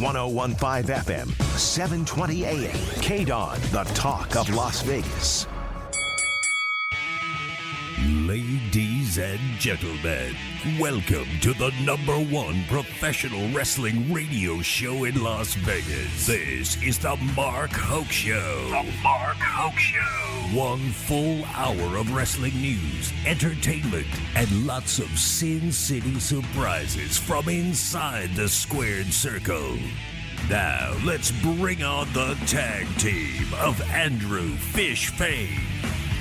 1015 FM, 720 AM. KDON, the talk of Las Vegas. Ladies and gentlemen, welcome to the #1 professional wrestling radio show in Las Vegas. This is the Mark Hoke Show. The Mark Hoke Show. 1 full hour of wrestling news, entertainment, and lots of Sin City surprises from inside the squared circle. Now, let's bring on the tag team of Andrew Fish Fain,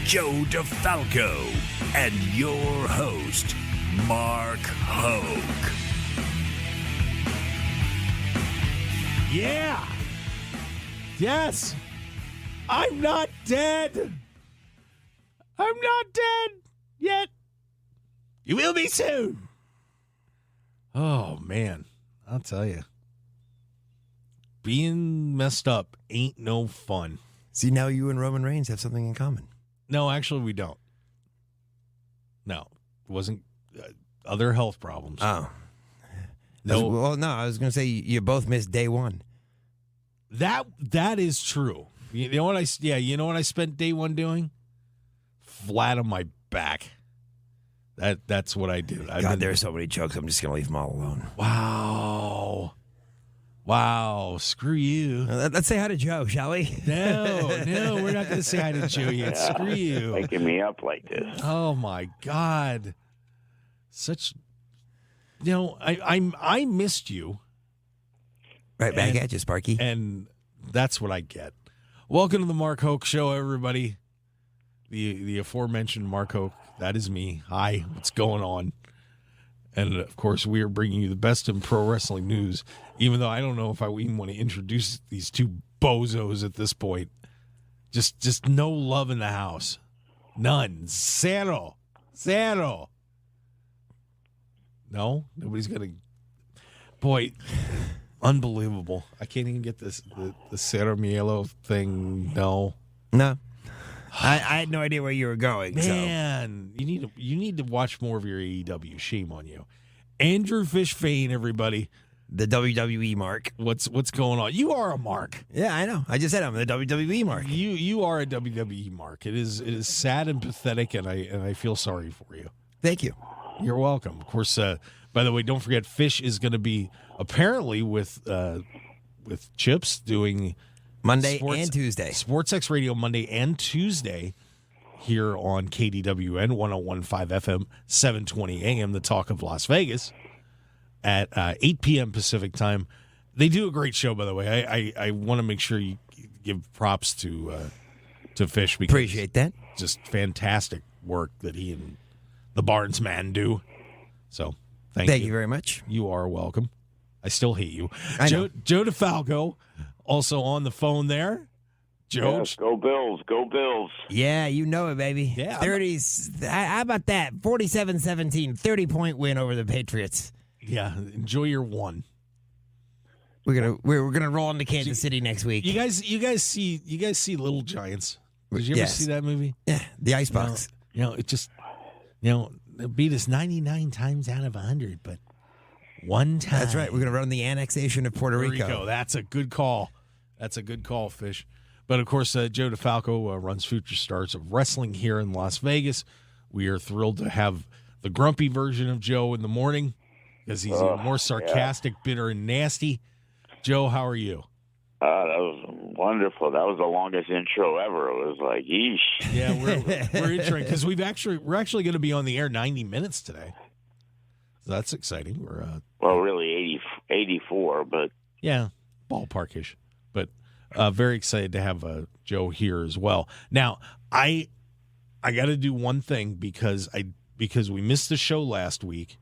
Joe DeFalco, and your host, Mark Hoke. Yeah! Yes! I'm not dead! I'm not dead yet! You will be soon! Oh, man. I'll tell you. Being messed up ain't no fun. See, now you and Roman Reigns have something in common. No, actually, we don't. No, it wasn't other health problems. Oh. No. Well, no, I was going to say you both missed day one. That is true. You know what I spent day one doing? Flat on my back. That's what I did. There are so many jokes. I'm just going to leave them all alone. Wow. Screw you. Let's say hi to Joe, shall we? No, we're not going to say hi to Joe yet. Screw you. Making me up like this. Oh my God. Such. I missed you. Right back at you, Sparky. And that's what I get. Welcome to the Mark Hoke Show, everybody. The aforementioned Mark Hoke. That is me. Hi, what's going on? And, of course, we are bringing you the best in pro wrestling news, even though I don't know if I even want to introduce these two bozos at this point. Just no love in the house. None. Zero. No? Nobody's going to... Boy, unbelievable. I can't even get the Cero Mielo thing. No. I had no idea where you were going. Man, so. you need to watch more of your AEW. Shame on you. Andrew Fish Fain, everybody. The WWE Mark. What's going on? You are a Mark. Yeah, I know. I just said I'm the WWE Mark. You are a WWE Mark. It is sad and pathetic, and I feel sorry for you. Thank you. You're welcome. Of course, by the way, don't forget Fish is going to be apparently with Chips doing Monday and Tuesday. SportsX Radio Monday and Tuesday here on KDWN 1015 FM, 720 AM, the talk of Las Vegas, at 8 p.m. Pacific time. They do a great show, by the way. I want to make sure you give props to Fish. Because appreciate that. Just fantastic work that he and the Barnes man do. So thank you very much. You are welcome. I still hate you. Joe DeFalco. Also on the phone there. Joe. Yes, go Bills. Go Bills. Yeah, you know it, baby. Yeah. 30s. How about that? 47-17, 30-point win over the Patriots. Yeah, enjoy your one. We're gonna roll into Kansas City next week. You guys see Little Giants? Did you ever see that movie? Yeah, the Icebox. It just it beat us 99 times out of 100, but one time. That's right. We're going to run the annexation of Puerto Rico. That's a good call. Fish. But, of course, Joe DeFalco runs Future Stars of Wrestling here in Las Vegas. We are thrilled to have the grumpy version of Joe in the morning because he's more sarcastic, bitter, and nasty. Joe, how are you? That was wonderful. That was the longest intro ever. It was like, yeesh. Yeah, we're introing because we're actually going to be on the air 90 minutes today. So that's exciting. We're really 84, but yeah, ballparkish. But very excited to have Joe here as well. Now, I got to do one thing because we missed the show last week.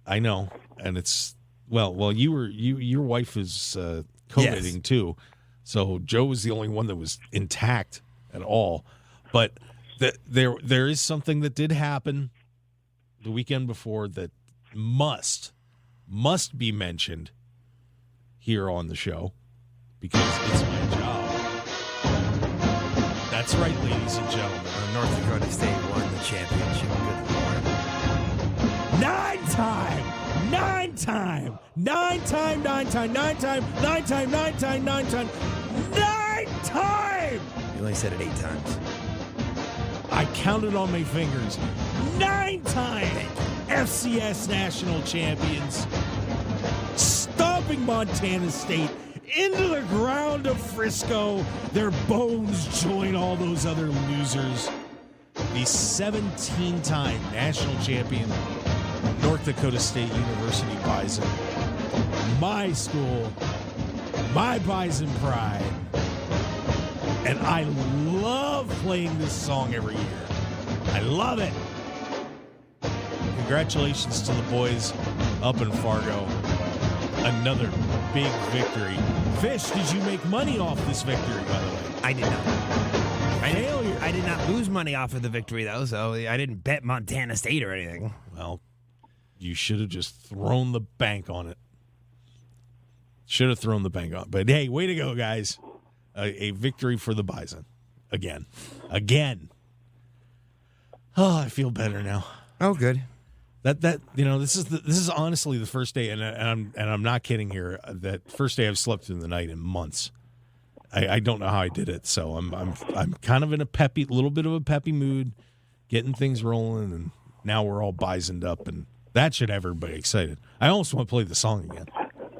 I know, and it's your wife is COVID too, so Joe was the only one that was intact at all. But there is something that did happen the weekend before that must be mentioned here on the show because it's my job. That's right, ladies and gentlemen. North Dakota State won the championship. Good Lord. Nine-time. Nine-time. You only said it 8 times. I counted on my fingers. 9-time FCS national champions. Stomping Montana State into the ground of Frisco. Their bones join all those other losers. The 17-time national champion, North Dakota State University Bison. My school, my Bison pride. And I love playing this song every year. I love it. Congratulations to the boys up in Fargo. Another big victory. Fish, did you make money off this victory, by the way? I did not. Failure. I did not lose money off of the victory, though, so I didn't bet Montana State or anything. Well, you should have just thrown the bank on it. Should have thrown the bank on it. But, hey, way to go, guys. A victory for the Bison. Again. Oh, I feel better now. Oh, good. That this is honestly the first day, and I'm not kidding here. That first day I've slept through the night in months. I don't know how I did it, so I'm kind of in a little bit of a peppy mood, getting things rolling, and now we're all bisoned up, and that should have everybody excited. I almost want to play the song again.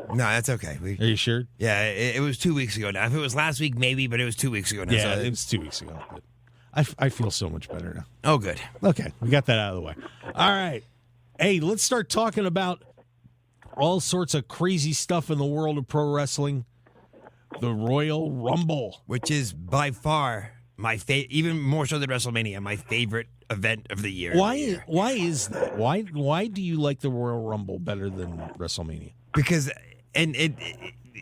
No, that's okay. Are you sure? Yeah, it was 2 weeks ago now. If it was last week, maybe, but it was 2 weeks ago now. Yeah, so it was 2 weeks ago. But I feel so much better now. Oh, good. Okay, we got that out of the way. All right. Hey, let's start talking about all sorts of crazy stuff in the world of pro wrestling. The Royal Rumble. Which is by far my favorite, even more so than WrestleMania, my favorite event of the year. Why is that? Why do you like the Royal Rumble better than WrestleMania? Because, and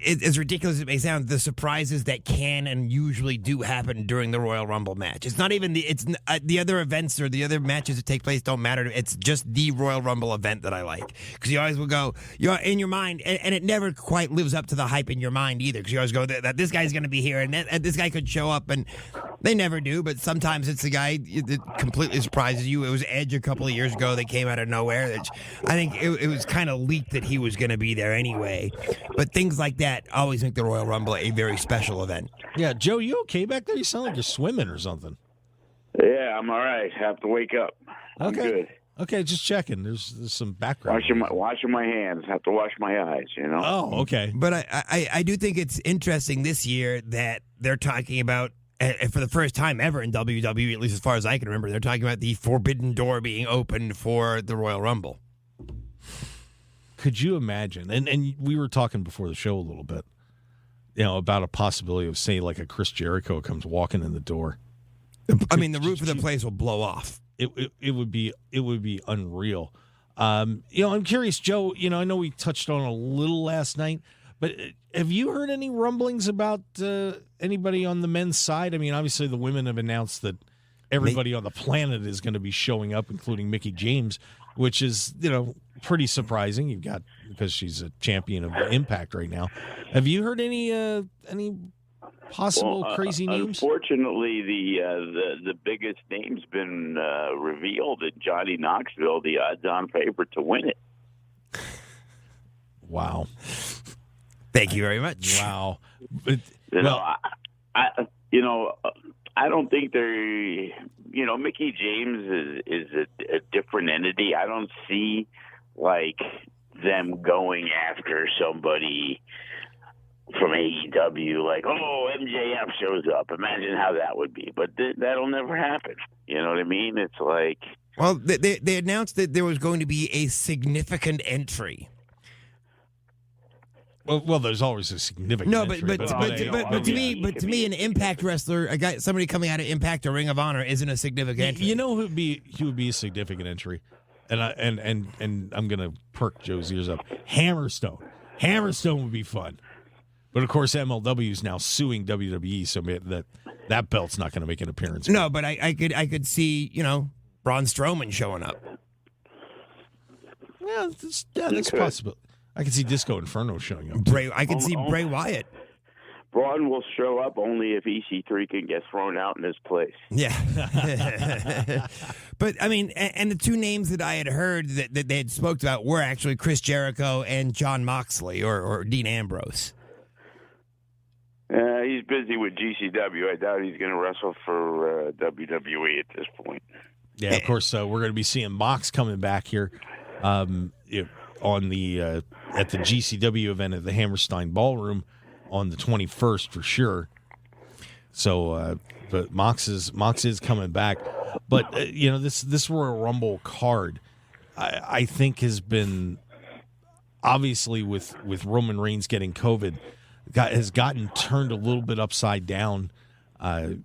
as ridiculous as it may sound, the surprises that can and usually do happen during the Royal Rumble match. It's not even the other events or the other matches that take place don't matter. It's just the Royal Rumble event that I like. Because you always will go, you're in your mind, and it never quite lives up to the hype in your mind either. Because you always go that this guy's going to be here and this guy could show up, and they never do. But sometimes it's the guy that completely surprises you. It was Edge a couple of years ago that came out of nowhere. I think it was kind of leaked that he was going to be there anyway. But things like that always make the Royal Rumble a very special event. Yeah, Joe, you okay back there? You sound like you're swimming or something. Yeah, I'm all right. Have to wake up. I'm Okay. good. Okay, just checking. There's some background. Washing my hands. Have to wash my eyes, you know? Oh, okay. But I do think it's interesting this year that they're talking about, for the first time ever in WWE, at least as far as I can remember, they're talking about the forbidden door being opened for the Royal Rumble. Could you imagine? And we were talking before the show a little bit, about a possibility of, say, like a Chris Jericho comes walking in the door. I mean, the roof of the place will blow off. It would be unreal. I'm curious, Joe. I know we touched on it a little last night, but have you heard any rumblings about anybody on the men's side? I mean, obviously the women have announced that everybody on the planet is going to be showing up, including Mickie James, which is pretty surprising. You've got, because she's a champion of Impact right now. Have you heard any possible crazy names? Unfortunately, the biggest name's been revealed. That Johnny Knoxville, the odds-on favorite to win it. Wow! Thank you very much. Wow! I don't think they're. Mickie James is a different entity. I don't see them going after somebody from AEW, like, oh, MJF shows up. Imagine how that would be. But that'll never happen. You know what I mean? It's like... Well, they announced that there was going to be a significant entry. Well, there's always a significant entry. But to me, an Impact wrestler, somebody coming out of Impact or Ring of Honor, isn't a significant entry. You know he would be a significant entry, and I'm gonna perk Joe's ears up. Hammerstone would be fun. But, of course, MLW is now suing WWE, so that belt's not going to make an appearance. No, but I could see, Braun Strowman showing up. Yeah, that's possible. I could see Disco Inferno showing up. I could see Bray Wyatt. Braun will show up only if EC3 can get thrown out in his place. Yeah. But, I mean, and the two names that I had heard that they had spoke about were actually Chris Jericho and Jon Moxley or Dean Ambrose. He's busy with GCW. I doubt he's going to wrestle for WWE at this point. Yeah, of course. We're going to be seeing Mox coming back here on the at the GCW event at the Hammerstein Ballroom on the 21st for sure. So, but Mox is coming back. But this Royal Rumble card, I think has been obviously with Roman Reigns getting COVID, has gotten turned a little bit upside down. I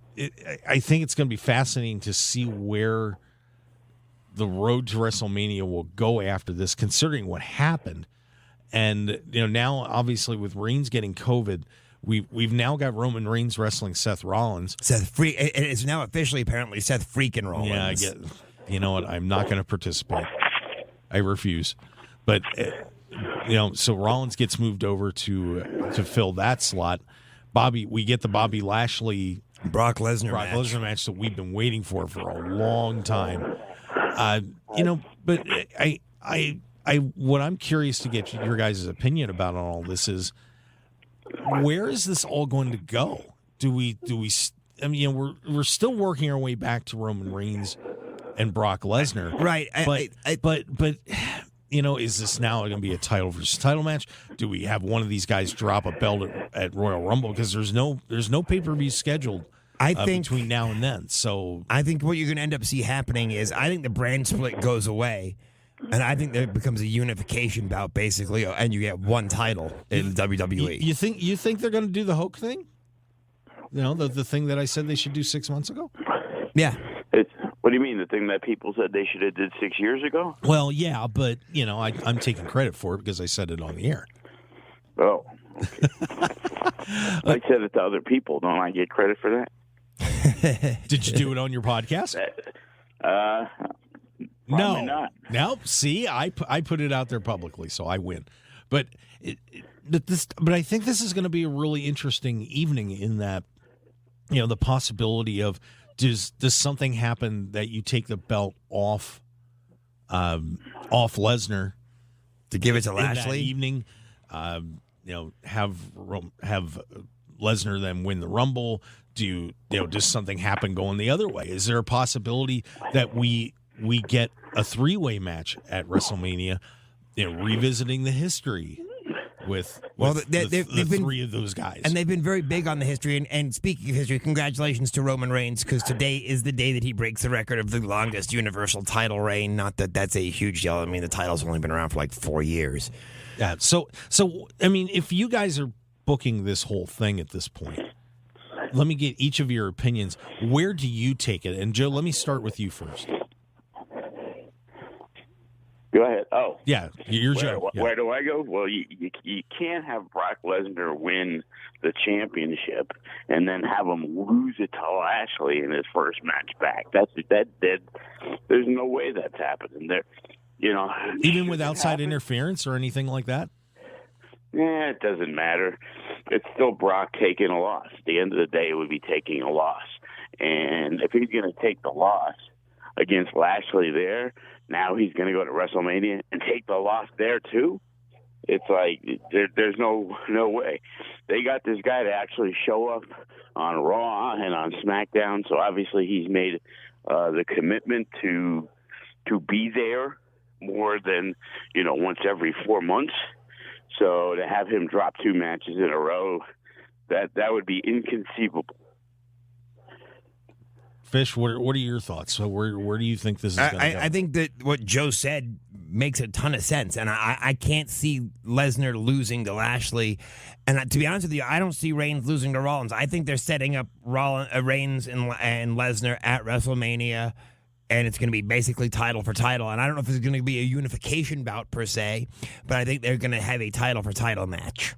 think it's going to be fascinating to see where the road to WrestleMania will go after this, considering what happened. And now obviously with Reigns getting COVID, we've now got Roman Reigns wrestling Seth Rollins. It's now officially apparently Seth freaking Rollins. Yeah, I get. You know what? I'm not going to participate. I refuse. But so Rollins gets moved over to fill that slot. We get the Bobby Lashley Brock Lesnar match that we've been waiting for a long time. But what I'm curious to get your guys' opinion about on all this is, where is this all going to go? Do we? I mean, we're still working our way back to Roman Reigns and Brock Lesnar, right? But is this now going to be a title versus title match? Do we have one of these guys drop a belt at Royal Rumble, because there's no pay-per-view scheduled? I think between now and then. So I think what you're going to end up see happening is, I think the brand split goes away, and I think there becomes a unification bout basically, and you get one title in WWE. You think they're going to do the Hoke thing? The thing that I said they should do 6 months ago? Yeah. What do you mean, the thing that people said they should have did 6 years ago? Well, yeah, but I'm taking credit for it because I said it on the air. Oh, okay. I said it to other people. Don't I get credit for that? Did you do it on your podcast? No, not. Nope. See, I put it out there publicly, so I win. But I think this is going to be a really interesting evening in that, the possibility of, does something happen that you take the belt off Lesnar to give it to Lashley that evening? Have Lesnar then win the Rumble. Does something happen going the other way? Is there a possibility that we get a 3-way match at WrestleMania, revisiting the history with they've been, three of those guys? And they've been very big on the history. And speaking of history, congratulations to Roman Reigns, because today is the day that he breaks the record of the longest Universal title reign. Not that that's a huge deal. I mean, the title's only been around for like 4 years. Yeah. So I mean, if you guys are booking this whole thing at this point, let me get each of your opinions. Where do you take it? And Joe, let me start with you first. Go ahead. Oh, yeah, you're Joe. Where do I go? Well, you can't have Brock Lesnar win the championship and then have him lose it to Lashley in his first match back. There's no way that's happening. There, even with outside interference or anything like that. Yeah, it doesn't matter. It's still Brock taking a loss. At the end of the day, it would be taking a loss. And if he's going to take the loss against Lashley there, now he's going to go to WrestleMania and take the loss there too? It's like there's no way. They got this guy to actually show up on Raw and on SmackDown, so obviously he's made the commitment to be there more than once every 4 months. So to have him drop 2 matches in a row, that would be inconceivable. Fish, what are your thoughts? So where do you think this is going to go? I think that what Joe said makes a ton of sense, and I can't see Lesnar losing to Lashley. And to be honest with you, I don't see Reigns losing to Rollins. I think they're setting up Reigns and Lesnar at WrestleMania, and it's going to be basically title for title. And I don't know if it's going to be a unification bout per se, but I think they're going to have a title for title match.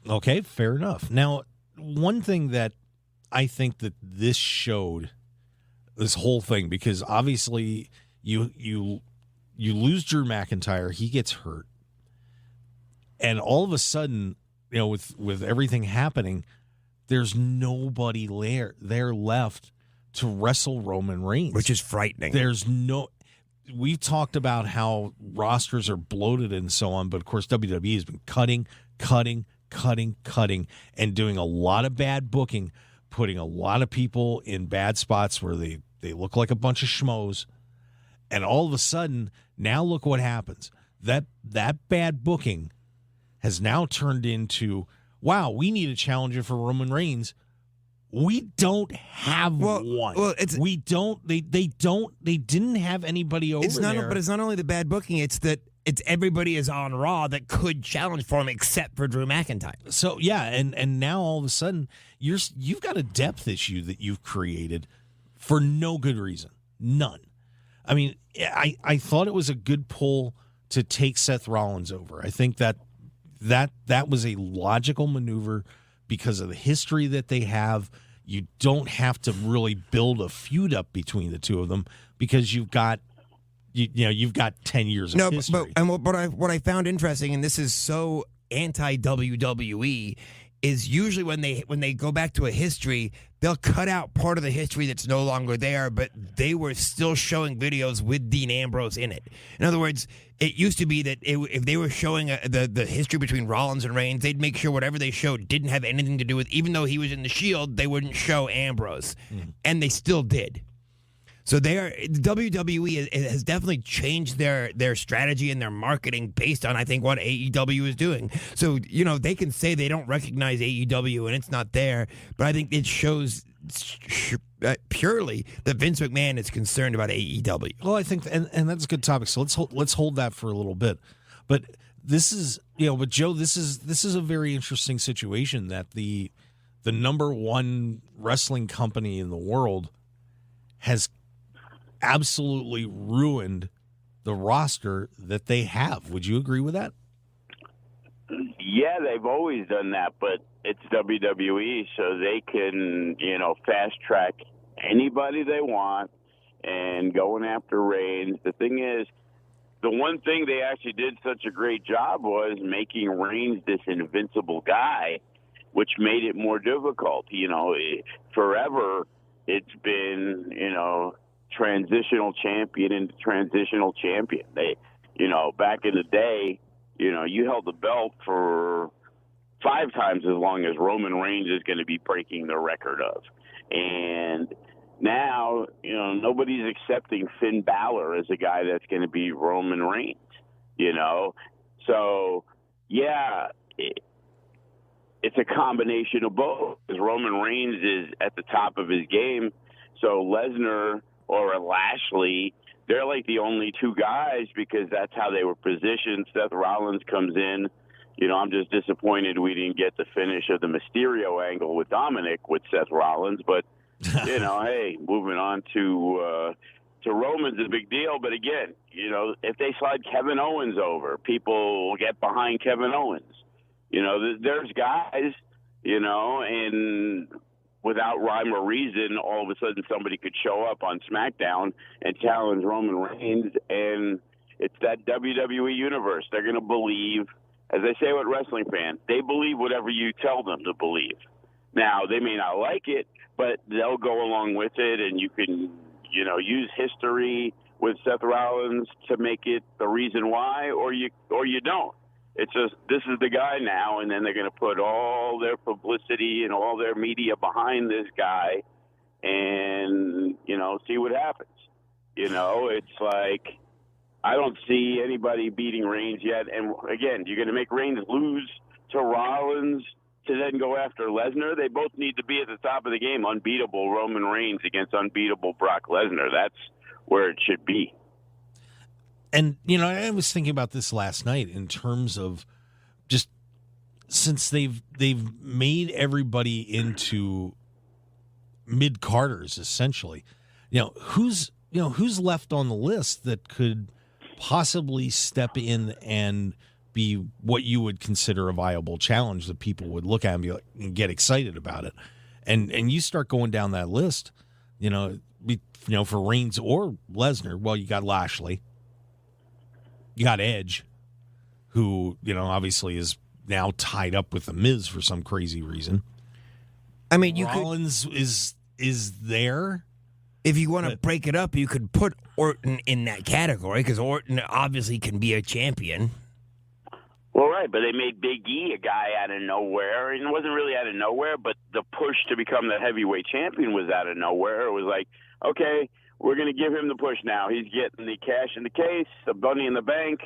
Okay, fair enough. Now, one thing that I think that this showed, this whole thing, because obviously you lose Drew McIntyre, he gets hurt, and all of a sudden with everything happening, there's nobody there left to wrestle Roman Reigns, which is frightening. We've talked about how rosters are bloated and so on, but of course WWE has been cutting, and doing a lot of bad booking, putting a lot of people in bad spots where they look like a bunch of schmoes. And all of a sudden, now look what happens. That bad booking has now turned into, wow, we need a challenger for Roman Reigns. We don't have one. Well, we don't. They didn't have anybody over there. But it's not only the bad booking. It's that everybody is on Raw that could challenge for him except for Drew McIntyre. So yeah, and now all of a sudden you've got a depth issue that you've created for no good reason, none. I mean, I thought it was a good pull to take Seth Rollins over. I think that was a logical maneuver because of the history that they have. You don't have to really build a feud up between the two of them because you've got 10 years of history. But what I found interesting, and this is so anti-WWE, is usually when they go back to a history, they'll cut out part of the history that's no longer there, but they were still showing videos with Dean Ambrose in it. In other words, it used to be that if they were showing the history between Rollins and Reigns, they'd make sure whatever they showed didn't have anything to do with, even though he was in the Shield, they wouldn't show Ambrose. And they still did. So WWE has definitely changed their strategy and their marketing based on, I think, what AEW is doing. So, they can say they don't recognize AEW and it's not there, but I think it shows purely that Vince McMahon is concerned about AEW. Well, I think, and that's a good topic. So let's hold that for a little bit. But this is, but Joe, this is a very interesting situation that the number one wrestling company in the world has absolutely ruined the roster that they have. Would you agree with that? Yeah, they've always done that, but it's WWE, so they can, fast track anybody they want and going after Reigns. The thing is, the one thing they actually did such a great job was making Reigns this invincible guy, which made it more difficult. Forever it's been, transitional champion into transitional champion. They, back in the day, you held the belt for 5 times as long as Roman Reigns is going to be breaking the record of. And now, nobody's accepting Finn Balor as a guy that's going to be Roman Reigns, So, yeah, it's a combination of both. Because Roman Reigns is at the top of his game, so Lesnar or Lashley, they're like the only two guys because that's how they were positioned. Seth Rollins comes in. I'm just disappointed we didn't get the finish of the Mysterio angle with Dominic with Seth Rollins. But, hey, moving on to Roman's a big deal. But again, if they slide Kevin Owens over, people will get behind Kevin Owens. There's guys, and without rhyme or reason, all of a sudden somebody could show up on SmackDown and challenge Roman Reigns, and it's that WWE universe. They're going to believe, as I say with wrestling fans, they believe whatever you tell them to believe. Now, they may not like it, but they'll go along with it, and you can, use history with Seth Rollins to make it the reason why, or you don't. It's just, this is the guy now, and then they're going to put all their publicity and all their media behind this guy and, see what happens. It's like, I don't see anybody beating Reigns yet. And, again, you're going to make Reigns lose to Rollins to then go after Lesnar? They both need to be at the top of the game. Unbeatable Roman Reigns against unbeatable Brock Lesnar. That's where it should be. And, I was thinking about this last night in terms of just since they've made everybody into mid-carders, essentially, who's left on the list that could possibly step in and be what you would consider a viable challenge that people would look at and be like, and get excited about it. And you start going down that list, for Reigns or Lesnar, well, you got Lashley. You got Edge, who, obviously is now tied up with the Miz for some crazy reason. I mean, Rollins is there. If you want to break it up, you could put Orton in that category because Orton obviously can be a champion. Well, right, but they made Big E a guy out of nowhere, and it wasn't really out of nowhere, but the push to become the heavyweight champion was out of nowhere. It was like, okay, we're going to give him the push now. He's getting the cash in the case, the money in the bank,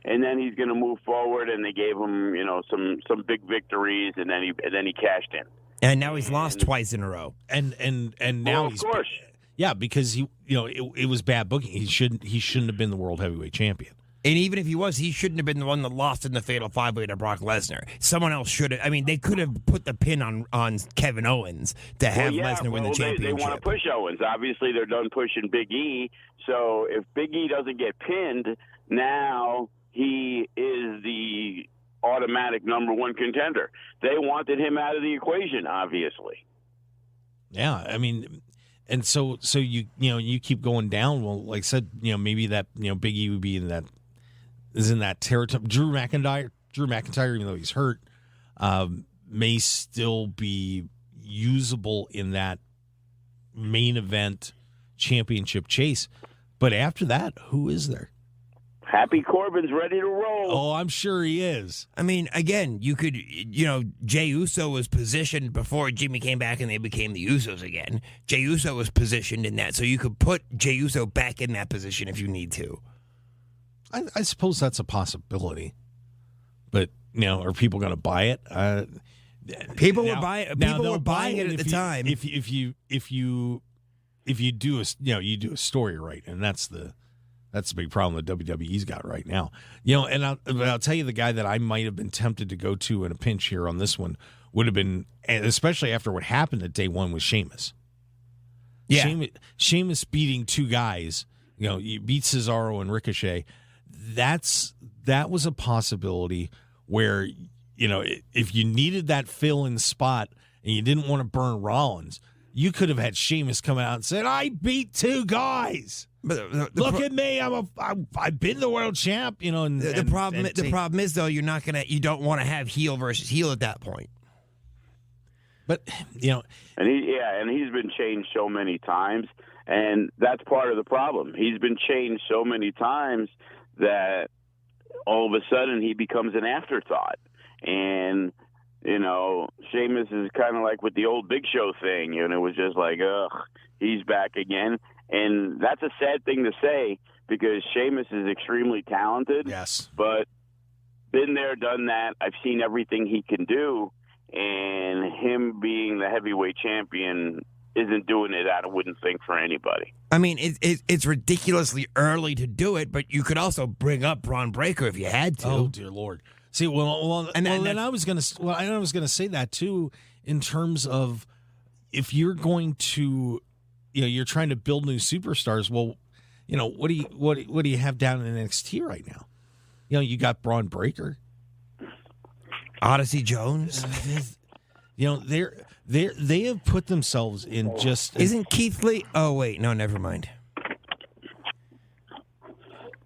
and then he's going to move forward. And they gave him, some big victories, and then he cashed in. And now he's lost twice in a row. And now of course. Yeah, because it was bad booking. He shouldn't have been the world heavyweight champion. And even if he was, he shouldn't have been the one that lost in the Fatal 5-Way to Brock Lesnar. Someone else should have. I mean, they could have put the pin on Kevin Owens to have Lesnar win the championship. They want to push Owens. Obviously, they're done pushing Big E. So if Big E doesn't get pinned, now he is the automatic number one contender. They wanted him out of the equation, obviously. Yeah, I mean, and so you keep going down. Well, like I said, maybe that Big E would be in that territory. Drew McIntyre, even though he's hurt, may still be usable in that main event championship chase. But after that, who is there? Happy Corbin's ready to roll. Oh, I'm sure he is. I mean, again, you could, Jey Uso was positioned before Jimmy came back and they became the Usos again. Jey Uso was positioned in that, so you could put Jey Uso back in that position if you need to. I suppose that's a possibility. But, are people going to buy it? People were buying it at the time. If you do a story right, and that's the big problem that WWE's got right now. And I'll tell you, the guy that I might have been tempted to go to in a pinch here on this one would have been, and especially after what happened at day one with Sheamus. Yeah. Sheamus beating two guys, you beat Cesaro and Ricochet. That was a possibility where, if you needed that fill-in spot and you didn't want to burn Rollins, you could have had Sheamus come out and said, "I beat two guys. But look at me! I've been the world champ." The problem is though, you don't want to have heel versus heel at that point. But and he's been changed so many times, and that's part of the problem. He's been changed so many times that all of a sudden he becomes an afterthought. And Sheamus is kind of like with the old Big Show thing, it was just like, ugh, he's back again. And that's a sad thing to say because Sheamus is extremely talented. Yes. But been there, done that. I've seen everything he can do. And him being the heavyweight champion isn't doing it, I wouldn't think, for anybody. I mean, it's ridiculously early to do it, but you could also bring up Braun Breaker if you had to. Oh, dear Lord. See, I was going to say that too, in terms of if you're going to, you're trying to build new superstars. Well, what do you have down in NXT right now? You got Braun Breaker, Odyssey Jones. They have put themselves in just. Isn't Keith Lee? Oh wait, no, never mind.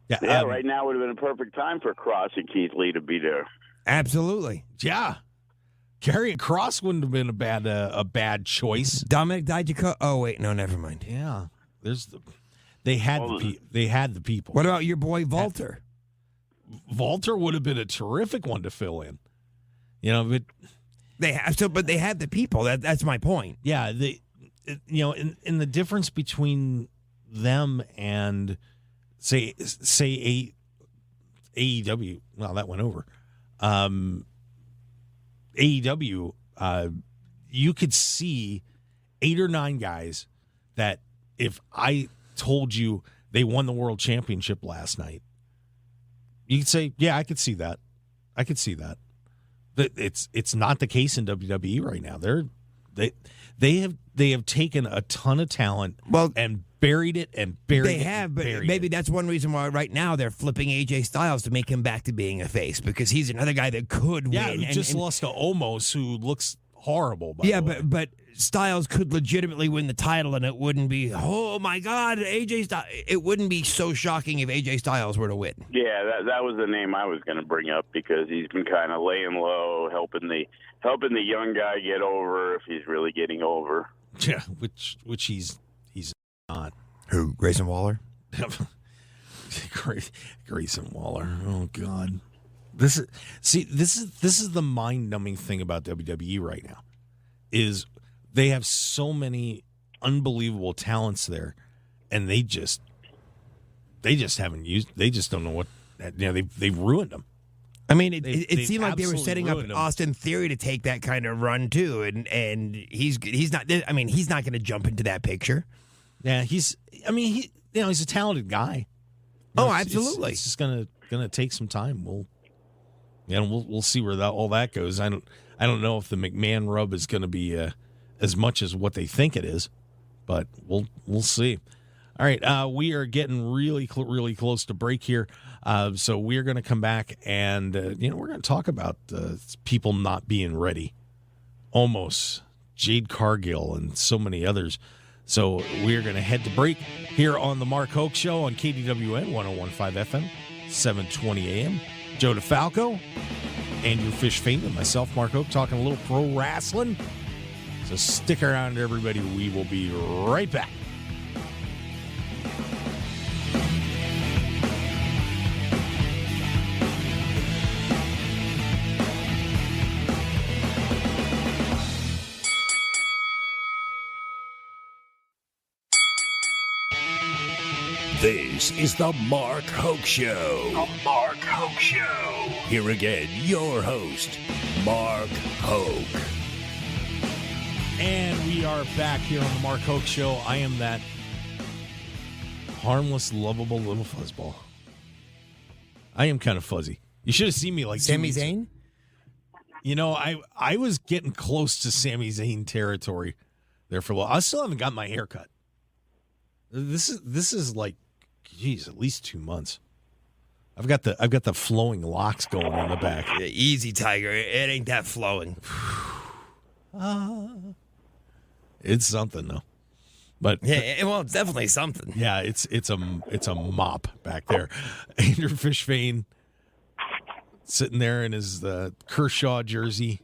Yeah, right now would have been a perfect time for Cross and Keith Lee to be there. Absolutely. Yeah. Karrion Kross wouldn't have been a bad choice. Dominic Dijakovic. Oh wait, no, never mind. Yeah. They had the people. What about your boy Walter? Walter would have been a terrific one to fill in. But they had the people. That's my point. Yeah, in the difference between them and say AEW. Well, that went over. AEW, you could see 8 or 9 guys that if I told you they won the world championship last night, you could say, yeah, I could see that. But it's not the case in WWE right now. They have taken a ton of talent and buried it. They have, but maybe that's one reason why right now they're flipping AJ Styles to make him back to being a face because he's another guy that could win. Yeah, who just lost to Omos, who looks horrible. But Styles could legitimately win the title, and it wouldn't be, oh my God, AJ Styles. It wouldn't be so shocking if AJ Styles were to win. Yeah, that was the name I was going to bring up because he's been kind of laying low, helping the young guy get over if he's really getting over. Yeah, which he's not. Who, Grayson Waller? Grayson Waller. Oh God. This is the mind-numbing thing about WWE right now. Is they have so many unbelievable talents there, and they just haven't used. They just don't know what. They've ruined them. I mean, it seemed like they were setting up them. Austin Theory to take that kind of run too, and he's not. I mean, he's not going to jump into that picture. Yeah, he's a talented guy. Oh, absolutely. It's just gonna take some time. We'll see where all that goes. I don't know if the McMahon rub is going to be as much as what they think it is, but we'll see. All right, we are getting really close to break here, so we are going to come back and we're going to talk about people not being ready, Omos, Jade Cargill, and so many others. So we are going to head to break here on the Mark Hoke Show on KDWN 101.5 FM, 720 AM. Joe DeFalco, Andrew Fish Fain, and myself, Mark Hoke, talking a little pro wrestling. So stick around, everybody. We will be right back. This is the Mark Hoke Show. The Mark Hoke Show. Here again, your host, Mark Hoke. And we are back here on the Mark Hoke Show. I am that harmless, lovable little fuzzball. I am kind of fuzzy. You should have seen me like Sami Zayn? I was getting close to Sami Zayn territory there for a while. I still haven't got my hair cut. This is like, geez, at least 2 months. I've got the flowing locks going in the back. Yeah, easy, Tiger. It ain't that flowing. It's something though. But yeah, well, it's definitely something. Yeah, it's a mop back there. Andrew Fish Fain sitting there in his Kershaw jersey,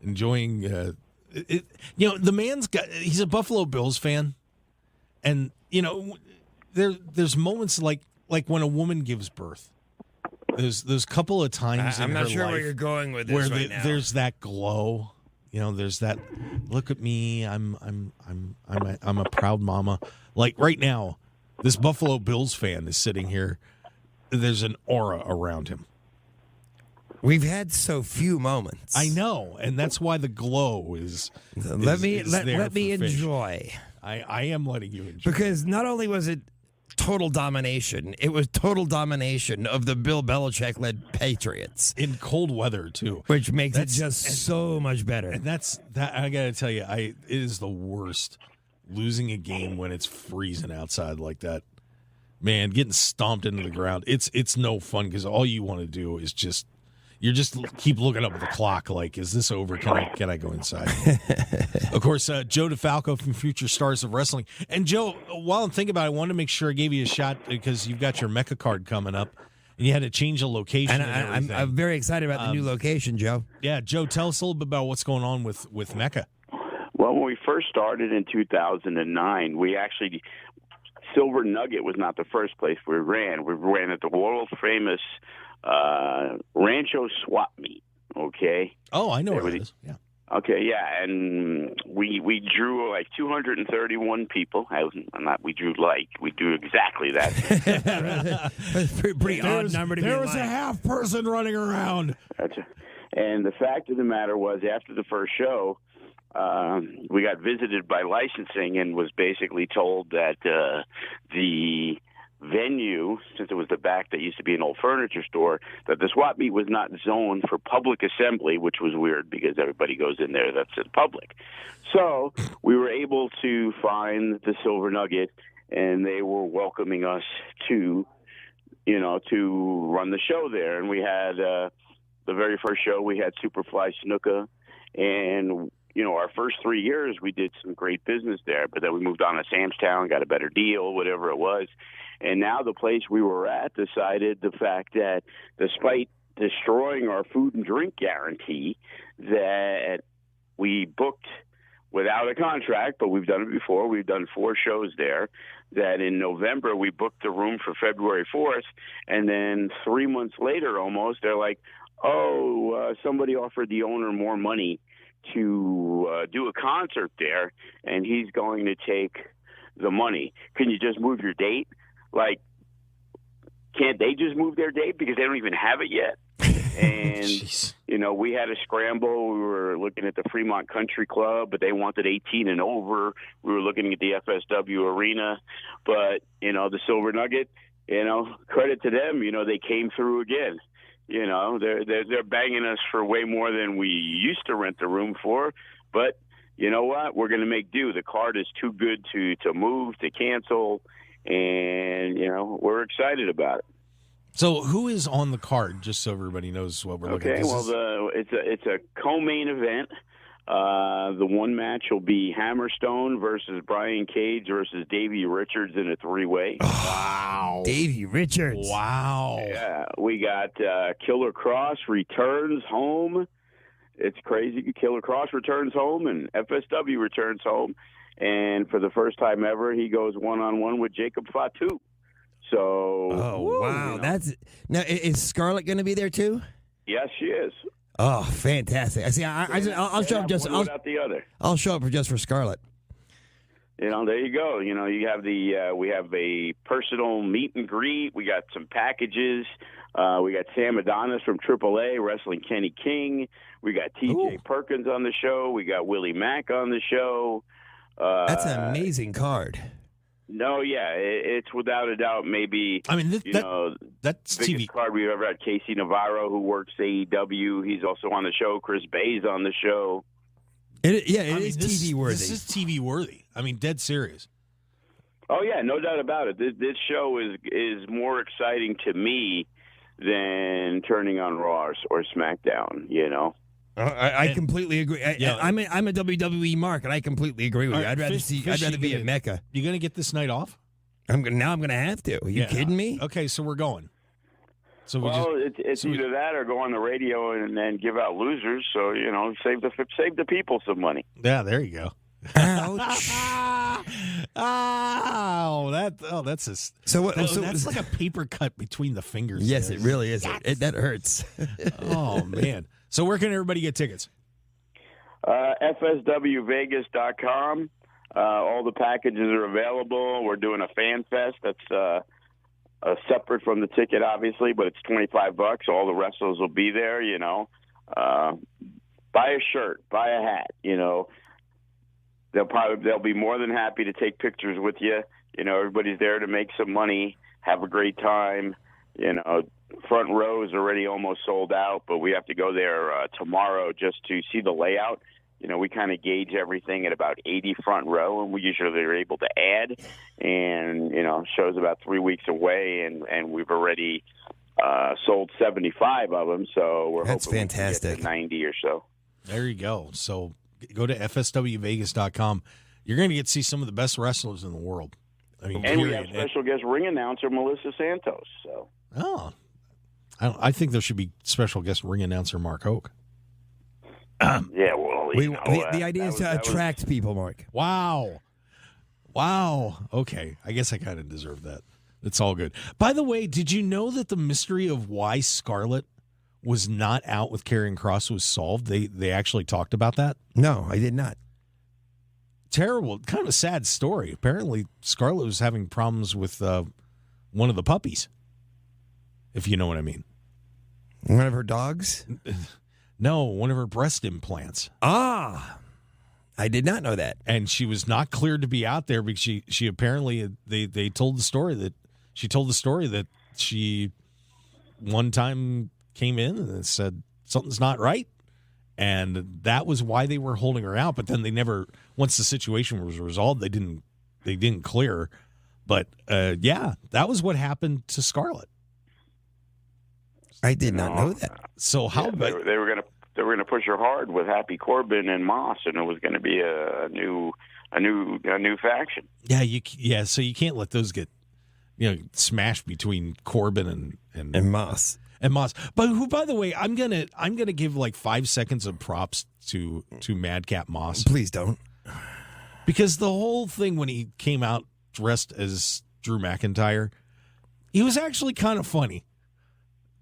enjoying. The man's he's a Buffalo Bills fan, and there's moments like when a woman gives birth. There's couple of times I'm in not her sure life where you're going with this where right now. There's that glow. There's that look at me. I'm a proud mama. Like right now, this Buffalo Bills fan is sitting here. There's an aura around him. We've had so few moments. I know, and that's why the glow is. Let me Fish. enjoy. I am letting you enjoy. Because not only was it total domination, it was total domination of the Bill Belichick-led Patriots. In cold weather, too. Which makes it just so much better. And that I got to tell you, it is the worst losing a game when it's freezing outside like that. Man, getting stomped into the ground, it's no fun because all you want to do is just keep looking up at the clock like, is this over? Can I go inside? Of course, Joe DeFalco from Future Stars of Wrestling. And Joe, while I'm thinking about it, I wanted to make sure I gave you a shot because you've got your Mecca card coming up and you had to change the location. And I'm very excited about the new location, Joe. Yeah, Joe, tell us a little bit about what's going on with Mecca. Well, when we first started in 2009, we actually Silver Nugget was not the first place we ran. We ran at the world famous Rancho Swap Meet. Okay. Oh, I know where it is. Yeah. Okay, yeah, and we drew like 231 people. We drew exactly that. Pretty odd number to be There was a half person running around. And the fact of the matter was, after the first show, we got visited by licensing and was basically told that the venue, since it was the back that used to be an old furniture store, that the swap meet was not zoned for public assembly, which was weird because everybody goes in there that's in public. So we were able to find the Silver Nugget, and they were welcoming us to run the show there. And we had the very first show, we had Superfly Snuka, and our first 3 years, we did some great business there, but then we moved on to Samstown, got a better deal, whatever it was. And now the place we were at decided the fact that despite destroying our food and drink guarantee, that we booked without a contract, but we've done it before. We've done 4 shows there, that in November we booked the room for February 4th. And then 3 months later almost, they're like, somebody offered the owner more money to do a concert there, and he's going to take the money. Can you just move your date? Like, can't they just move their date because they don't even have it yet? And, we had a scramble. We were looking at the Fremont Country Club, but they wanted 18 and over. We were looking at the FSW Arena. But, the Silver Nugget, credit to them, they came through again. They're banging us for way more than we used to rent the room for. But you know what? We're going to make do. The card is too good to move, to cancel. And, we're excited about it. So who is on the card, just so everybody knows what we're looking at? Okay, well, it's a co-main event. The one match will be Hammerstone versus Brian Cage versus Davey Richards in a 3-way. Wow. Davey Richards. Wow. Yeah, we got Killer Cross returns home. It's crazy. Killer Cross returns home, and FSW returns home. And for the first time ever, he goes one-on-one with Jacob Fatu. So, wow. Now, is Scarlett going to be there too? Yes, she is. Oh, fantastic! I see. I'll show up just. Without the other. I'll show up just for Scarlett. There you go. You have we have a personal meet and greet. We got some packages. We got Sam Adonis from AAA wrestling Kenny King. We got TJ Perkins on the show. We got Willie Mack on the show. That's an amazing card. No, yeah, it's without a doubt maybe. I mean, that's the biggest card we've ever had. Casey Navarro, who works AEW, he's also on the show. Chris Bay's on the show. It is TV worthy. This is TV worthy. I mean, dead serious. Oh yeah, no doubt about it. This show is more exciting to me than turning on Raw or SmackDown. I completely agree. I'm a WWE mark, and I completely agree with you. I'd rather be at Mecca. You going to get this night off? I'm going to have to. Are you kidding me? Okay, so we're going. So it's either that or go on the radio and then give out losers. So save the people some money. Yeah, there you go. Ouch! That's like a paper cut between the fingers. Yes, it really is. That hurts. Oh man. So where can everybody get tickets? FSWVegas.com. All the packages are available. We're doing a fan fest. That's separate from the ticket, obviously, but it's $25. All the wrestlers will be there. Buy a shirt, buy a hat. They'll be more than happy to take pictures with you. Everybody's there to make some money, have a great time. Front row is already almost sold out, but we have to go there tomorrow just to see the layout. We kind of gauge everything at about 80 front row, and we usually are able to add. And, show's about 3 weeks away, and we've already sold 75 of them, so we're hoping fantastic. We can get to 90 or so. There you go. So go to FSWVegas.com. You're going to get to see some of the best wrestlers in the world. And we have special guest ring announcer Melissa Santos. So. Oh. I think there should be special guest ring announcer Mark Hoke. Yeah, well, the idea is to attract people, Mark. Wow. Okay, I guess I kind of deserve that. It's all good. By the way, did you know that the mystery of why Scarlett was not out with Karrion Kross was solved? They actually talked about that? No, I did not. Terrible, kind of a sad story. Apparently, Scarlett was having problems with one of the puppies, if you know what I mean. One of her dogs? No, one of her breast implants. Ah, I did not know that. And she was not cleared to be out there because she apparently they told the story that she one time came in and said something's not right, and that was why they were holding her out. But then they never, once the situation was resolved, they didn't clear her. But that was what happened to Scarlett. I did not know that. So how? They were they were going to push her hard with Happy Corbin and Moss, and it was going to be a new faction. Yeah, so you can't let those get smashed between Corbin And Moss. And Moss. But who, by the way, I'm gonna give like 5 seconds of props to Madcap Moss. Please don't. Because the whole thing when he came out dressed as Drew McIntyre, he was actually kind of funny.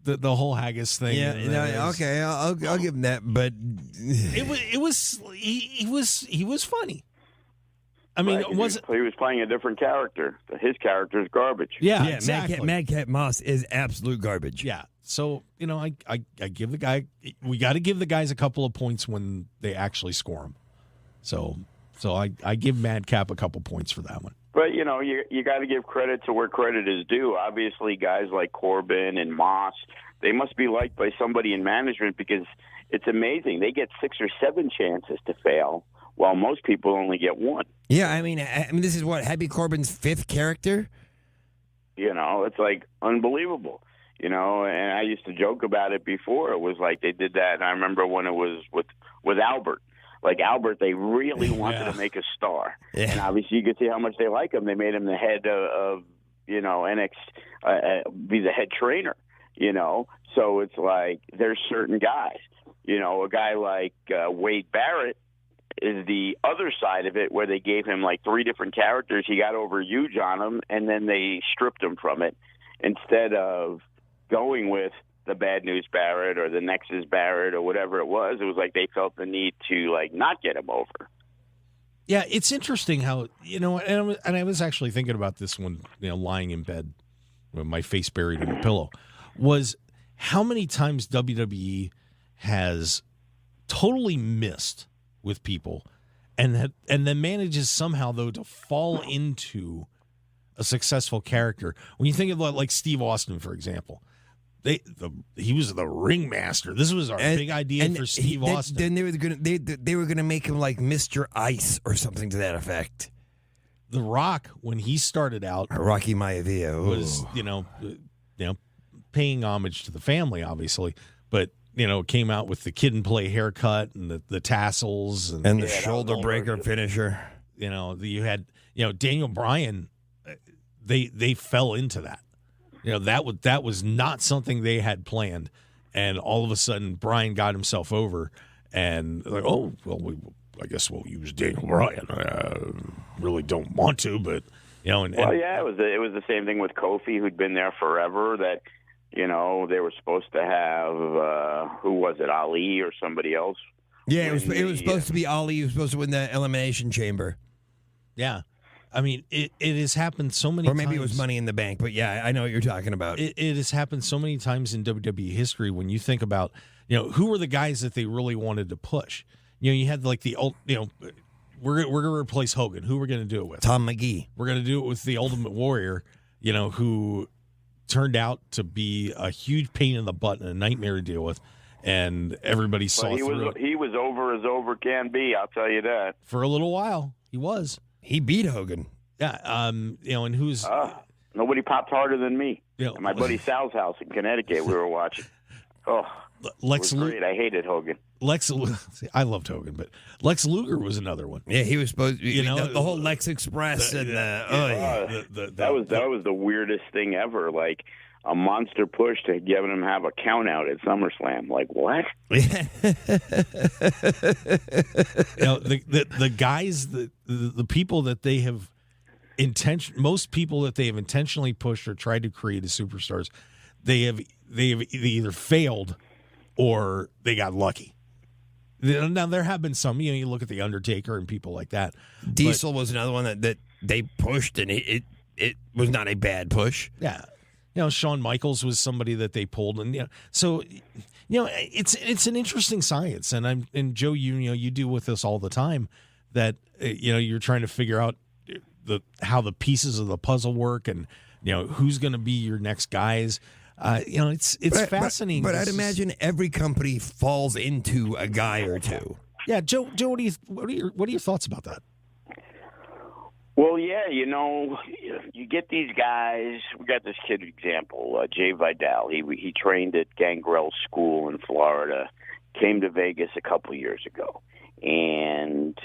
The whole haggis thing. Yeah, okay, I'll give him that, but he was funny. I mean, right. He was playing a different character. His character is garbage. Yeah, exactly. Madcap Moss is absolute garbage. Yeah. So, I give the guy, we got to give the guys a couple of points when they actually score them. So I give Madcap a couple points for that one. But, you got to give credit to where credit is due. Obviously, guys like Corbin and Moss, they must be liked by somebody in management because it's amazing. They get 6 or 7 chances to fail, while most people only get 1. Yeah, I mean, this is what, Happy Corbin's 5th character? It's like unbelievable. And I used to joke about it before. It was like they did that, and I remember when it was with Albert. Like Albert, they really wanted to make a star. Yeah. And obviously you could see how much they like him. They made him the head of NXT, be the head trainer, So it's like there's certain guys. A guy like Wade Barrett is the other side of it where they gave him like 3 different characters. He got over huge on him, and then they stripped him from it instead of going with the Bad News Barrett or the Nexus Barrett or whatever it was. It was like they felt the need to like not get him over. Yeah, it's interesting how and I was actually thinking about this when lying in bed with my face buried in the pillow, was how many times WWE has totally missed with people and then manages somehow though to fall into a successful character. When you think of like Steve Austin, for example. He was the ringmaster. This was our big idea for Steve Austin. Then they were gonna make him like Mr. Ice or something to that effect. The Rock, when he started out, Rocky Maivia was paying homage to the family, obviously, but came out with the kid and play haircut and the tassels and the shoulder breaker finisher. You had Daniel Bryan. They fell into that. That was not something they had planned, and all of a sudden Bryan got himself over, and like, oh well, I guess we'll use Daniel Bryan. Really don't want to, but it was the same thing with Kofi, who'd been there forever. That they were supposed to have who was it, Ali or somebody else? Yeah, it was supposed to be Ali. He was supposed to win the Elimination Chamber. Yeah. I mean, it has happened so many times. Or maybe it was Money in the Bank, but yeah, I know what you're talking about. It has happened so many times in WWE history when you think about, who were the guys that they really wanted to push. You had like we're going to replace Hogan. Who we're going to do it with? Tom McGee. We're going to do it with the Ultimate Warrior, who turned out to be a huge pain in the butt and a nightmare to deal with. And everybody saw through it. He was over as over can be, I'll tell you that. For a little while, he was. He beat Hogan. Yeah, and who's... nobody popped harder than me. At my buddy Sal's house in Connecticut, we were watching. Oh, Lex it was great. I hated Hogan. I loved Hogan, but Lex Luger was another one. Yeah, he was supposed to, the whole Lex Express. That was the weirdest thing ever. Like, a monster push to having him have a count out at SummerSlam. Like, what? The guys, the people that they have most people that they have intentionally pushed or tried to create as superstars, they have either failed or they got lucky. Now there have been some, you look at the Undertaker and people like that. Diesel was another one that they pushed, and it was not a bad push. Yeah. Shawn Michaels was somebody that they pulled, and so it's an interesting science, and Joe, you deal with this all the time, that you're trying to figure out how the pieces of the puzzle work, and who's going to be your next guys. It's fascinating. But I'd imagine every company falls into a guy or two. Yeah, Joe, what are your thoughts about that? Well, yeah, you get these guys. We got this kid example, Jay Vidal. He trained at Gangrel School in Florida, came to Vegas a couple years ago. And,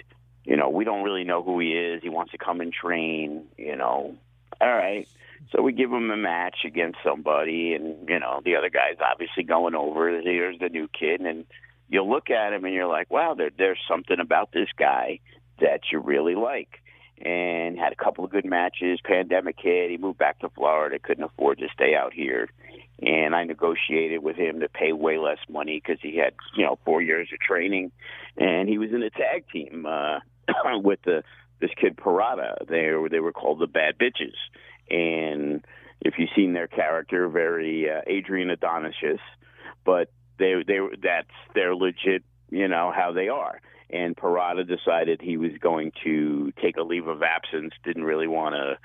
we don't really know who he is. He wants to come and train, All right. So we give him a match against somebody, and, the other guy's obviously going over. Here's the new kid, and you look at him, and you're like, wow, there's something about this guy that you really like. And had a couple of good matches. Pandemic hit. He moved back to Florida. Couldn't afford to stay out here. And I negotiated with him to pay way less money because he had, 4 years of training. And he was in a tag team with this kid Parada. They were called the Bad Bitches. And if you've seen their character, very Adrian Adonis's, but they're legit, how they are. And Parada decided he was going to take a leave of absence, didn't really want to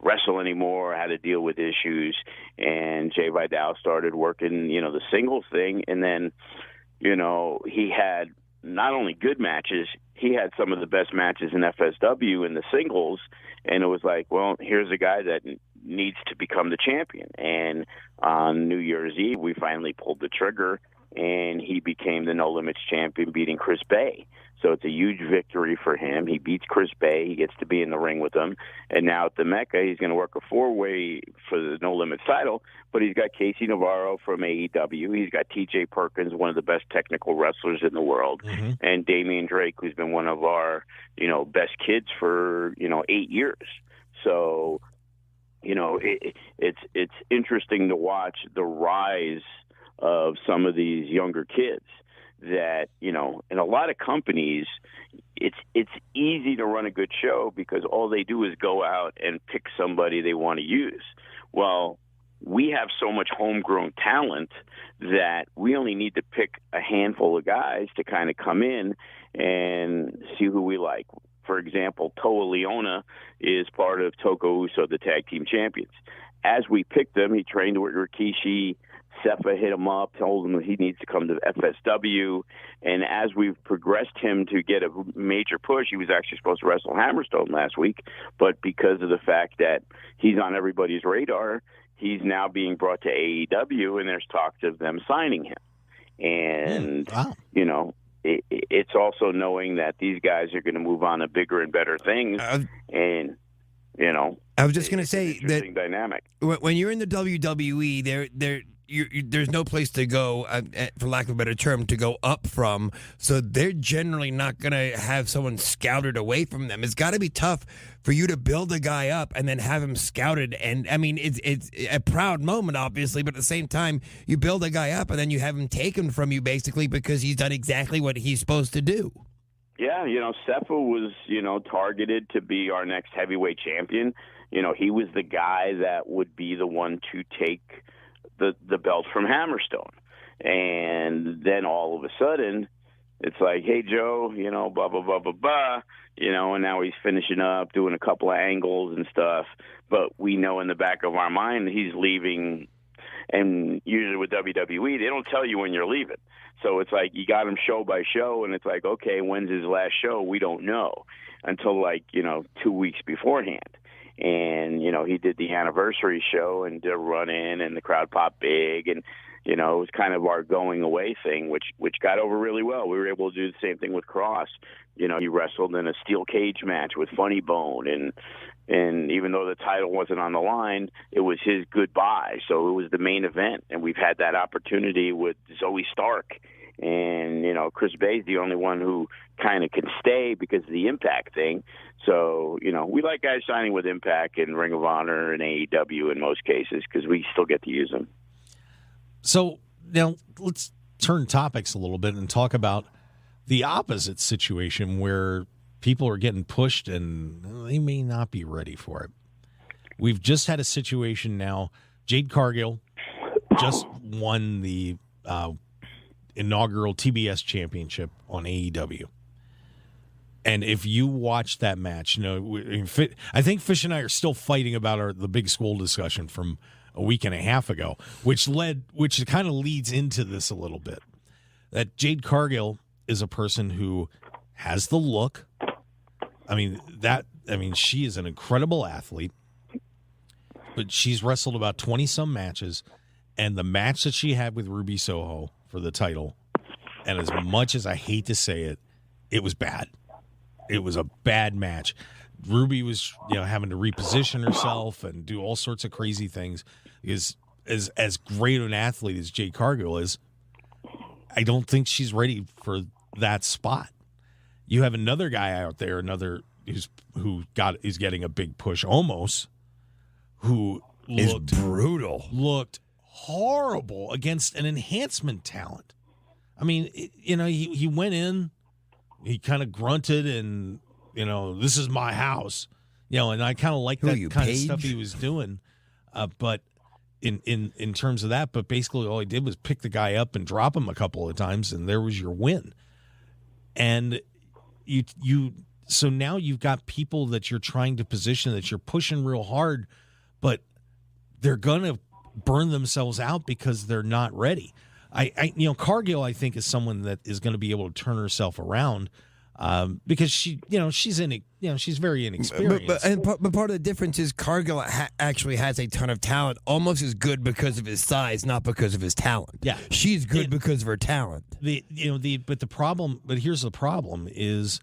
wrestle anymore, had to deal with issues. And Jay Vidal started working, the singles thing. And then, he had not only good matches, he had some of the best matches in FSW in the singles. And it was like, well, here's a guy that needs to become the champion. And on New Year's Eve, we finally pulled the trigger, and he became the No Limits champion, beating Chris Bay. So it's a huge victory for him. He beats Chris Bay. He gets to be in the ring with him. And now at the Mecca, he's going to work a four-way for the No Limits title. But he's got Casey Navarro from AEW. He's got T.J. Perkins, one of the best technical wrestlers in the world. Mm-hmm. And Damian Drake, who's been one of our, best kids for, 8 years. So, it's interesting to watch the rise of some of these younger kids that, in a lot of companies, it's easy to run a good show because all they do is go out and pick somebody they want to use. Well, we have so much homegrown talent that we only need to pick a handful of guys to kind of come in and see who we like. For example, Toa Leona is part of Toko Uso, the tag team champions. As we picked them, he trained with Rikishi. Sefa hit him up, told him that he needs to come to FSW. And as we've progressed him to get a major push, he was actually supposed to wrestle Hammerstone last week. But because of the fact that he's on everybody's radar, he's now being brought to AEW, and there's talks of them signing him. And, wow. It's also knowing that these guys are going to move on to bigger and better things. And, I was just going to say that dynamic. When you're in the WWE, there's no place to go, for lack of a better term, to go up from. So they're generally not going to have someone scouted away from them. It's got to be tough for you to build a guy up and then have him scouted. And, I mean, it's a proud moment, obviously, but at the same time, you build a guy up and then you have him taken from you, basically, because he's done exactly what he's supposed to do. Yeah, Sefa was, targeted to be our next heavyweight champion. He was the guy that would be the one to take the belt from Hammerstone. And then all of a sudden, it's like, hey, Joe, blah, blah, blah, blah, blah, and now he's finishing up, doing a couple of angles and stuff. But we know in the back of our mind he's leaving. And usually with WWE, they don't tell you when you're leaving. So it's like you got him show by show, and it's like, okay, when's his last show? We don't know until 2 weeks beforehand. And, he did the anniversary show and did a run-in, and the crowd popped big. And, it was kind of our going away thing, which got over really well. We were able to do the same thing with Cross. He wrestled in a steel cage match with Funny Bone. And even though the title wasn't on the line, it was his goodbye. So it was the main event. And we've had that opportunity with Zoe Stark. And, Chris Bay's the only one who kind of can stay because of the Impact thing. So, we like guys signing with Impact and Ring of Honor and AEW in most cases because we still get to use them. So now let's turn topics a little bit and talk about the opposite situation where people are getting pushed and they may not be ready for it. We've just had a situation now. Jade Cargill just won the inaugural TBS championship on AEW. And if you watch that match, I think Fish and I are still fighting about the big school discussion from a week and a half ago, which kind of leads into this a little bit. That Jade Cargill is a person who has the look. She is an incredible athlete, but she's wrestled about 20 some matches, and the match that she had with Ruby Soho for the title And as much as I hate to say it, it was bad. It was a bad match. Ruby was, having to reposition herself and do all sorts of crazy things. Because as great an athlete as Jade Cargill is, I don't think she's ready for that spot. You have another guy out there, is getting a big push, Omos, who looked brutal, looked horrible against an enhancement talent. I mean, he went in, he kind of grunted, and this is my house, and I kind of like that kind of stuff he was doing, but. In terms of that, but basically all he did was pick the guy up and drop him a couple of times, and there was your win. And so now you've got people that you're trying to position, that you're pushing real hard, but they're gonna burn themselves out because they're not ready. Cargill, I think, is someone that is going to be able to turn herself around. Because she's very inexperienced. But part of the difference is Cargill actually has a ton of talent. Almost as good because of his size, not because of his talent. Yeah, she's good because of her talent. But here's the problem: is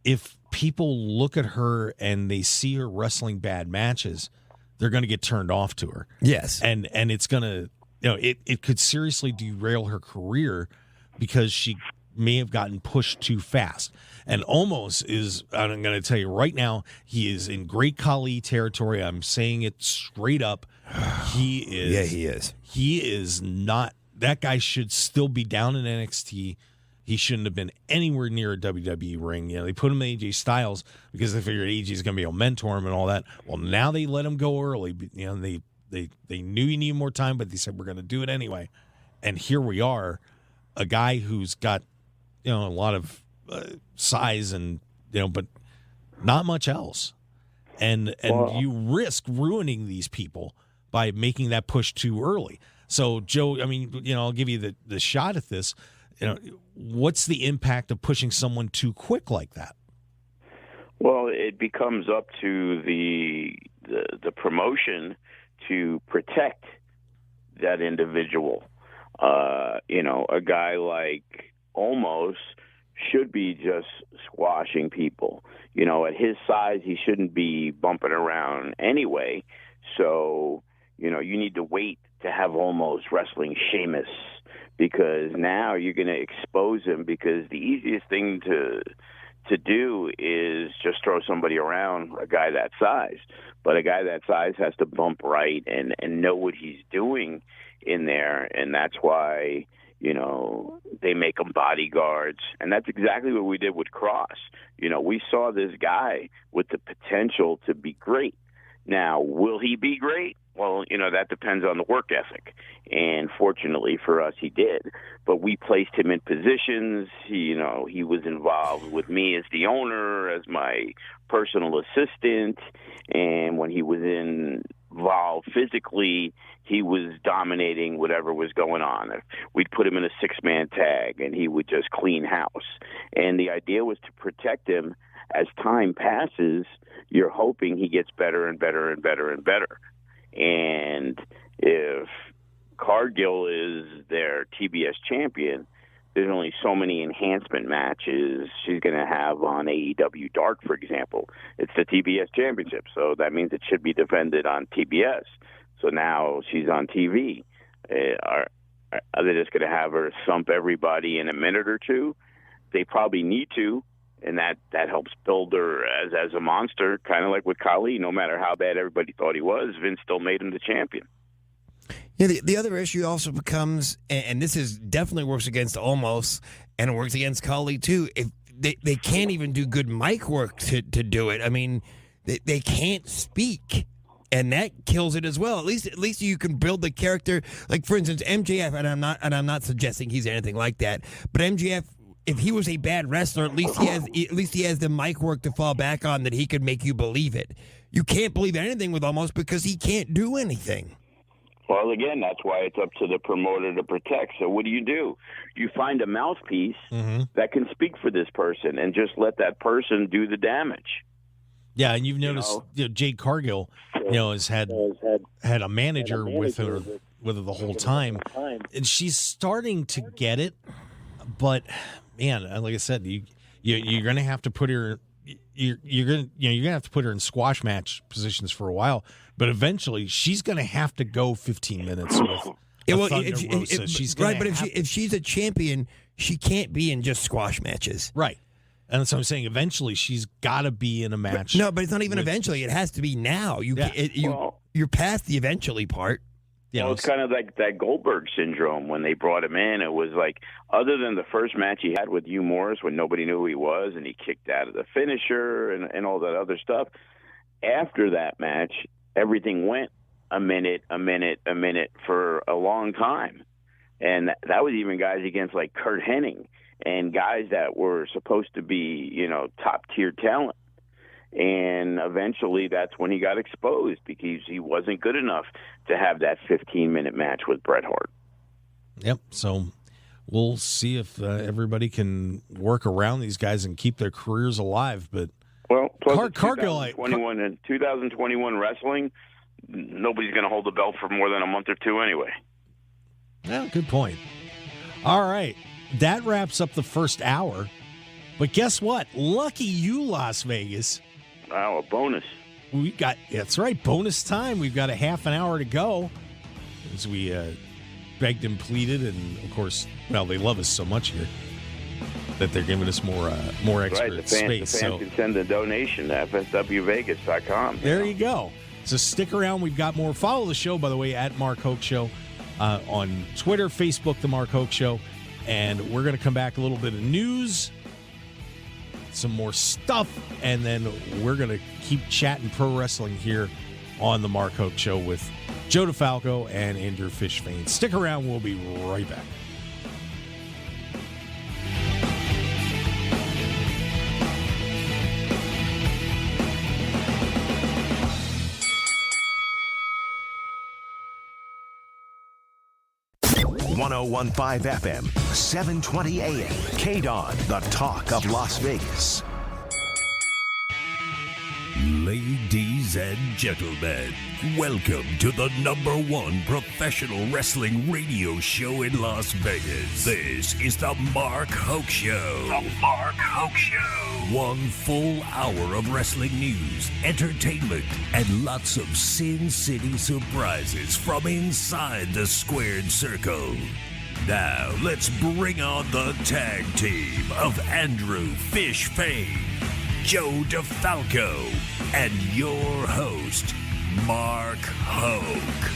if people look at her and they see her wrestling bad matches, they're going to get turned off to her. Yes, and it's going to it could seriously derail her career because she may have gotten pushed too fast. And Omos is, I'm going to tell you right now, he is in great Khali territory. I'm saying it straight up. He is. Yeah, he is. He is not. That guy should still be down in NXT. He shouldn't have been anywhere near a WWE ring. They put him in AJ Styles because they figured AJ is going to be able to mentor him and all that. Well, now they let him go early. They knew he needed more time, but they said, we're going to do it anyway. And here we are, a guy who's got a lot of size and but not much else, and you risk ruining these people by making that push too early. So Joe, I'll give you the shot at this. What's the impact of pushing someone too quick like that? Well, it becomes up to the promotion to protect that individual. A guy like Omos should be just squashing people. At his size, he shouldn't be bumping around anyway. So, you need to wait to have Omos wrestling Sheamus, because now you're going to expose him, because the easiest thing to do is just throw somebody around, a guy that size. But a guy that size has to bump right and know what he's doing in there, and that's why they make them bodyguards. And that's exactly what we did with Cross. We saw this guy with the potential to be great. Now, will he be great? Well, that depends on the work ethic. And fortunately for us, he did. But we placed him in positions. He was involved with me as the owner, as my personal assistant. And when he was involved physically, he was dominating whatever was going on. We'd put him in a 6-man tag, and he would just clean house. And the idea was to protect him. As time passes, you're hoping he gets better and better and better and better. And if Cargill is their TBS champion, there's only so many enhancement matches she's going to have on AEW Dark, for example. It's the TBS championship, so that means it should be defended on TBS. So now she's on TV. Are they just going to have her thump everybody in a minute or two? They probably need to, and that helps build her as a monster, kind of like with Khali. No matter how bad everybody thought he was, Vince still made him the champion. Yeah, the other issue also becomes, and this is definitely works against Omos, and it works against Khali too. If they can't even do good mic work to do it. I mean, they can't speak, and that kills it as well. At least you can build the character. Like, for instance, MJF, and I'm not suggesting he's anything like that, but MJF, if he was a bad wrestler, at least he has the mic work to fall back on that he could make you believe it. You can't believe anything with Omos because he can't do anything. Well, again, that's why it's up to the promoter to protect. So what do? You find a mouthpiece that can speak for this person and just let that person do the damage. Yeah, and you've noticed Jade Cargill, has had a manager with her the whole time, and she's starting to get it. but man, like I said, you're going to have to put her. You're going to have to put her in squash match positions for a while, but eventually she's going to have to go 15 minutes with. If she's a champion, she can't be in just squash matches. Right. And that's what I'm saying. Eventually, she's got to be in a match. No, but it's not even eventually. It has to be now. You're past the eventually part. Well, it's kind of like that Goldberg syndrome when they brought him in. It was like, other than the first match he had with Hugh Morris when nobody knew who he was and he kicked out of the finisher and all that other stuff, after that match, everything went a minute for a long time. And that was even guys against like Kurt Hennig and guys that were supposed to be, top-tier talent. And eventually that's when he got exposed because he wasn't good enough to have that 15-minute match with Bret Hart. Yep. So we'll see if everybody can work around these guys and keep their careers alive. But plus Cargill, 2021 wrestling, nobody's going to hold the belt for more than a month or two anyway. Yeah, good point. All right. That wraps up the first hour. But guess what? Lucky you, Las Vegas. Wow, a bonus. That's right, bonus time. We've got a half an hour to go as we begged and pleaded. And, of course, they love us so much here that they're giving us more extra right, space. The fans can send a donation to fswvegas.com. There you go. So stick around. We've got more. Follow the show, by the way, at Mark Hoke Show on Twitter, Facebook, The Mark Hoke Show. And we're going to come back a little bit of news, some more stuff, and then we're going to keep chatting pro wrestling here on The Mark Hoke Show with Joe DeFalco and Andrew Fain. Stick around. We'll be right back. .105 FM, 720 AM, KDON, the talk of Las Vegas. Ladies and gentlemen, welcome to the #1 professional wrestling radio show in Las Vegas. This is the Mark Hoke Show. The Mark Hoke Show. 1 full hour of wrestling news, entertainment, and lots of Sin City surprises from inside the squared circle. Now, let's bring on the tag team of Andrew Fish Fain, Joe DeFalco, and your host, Mark Hoke.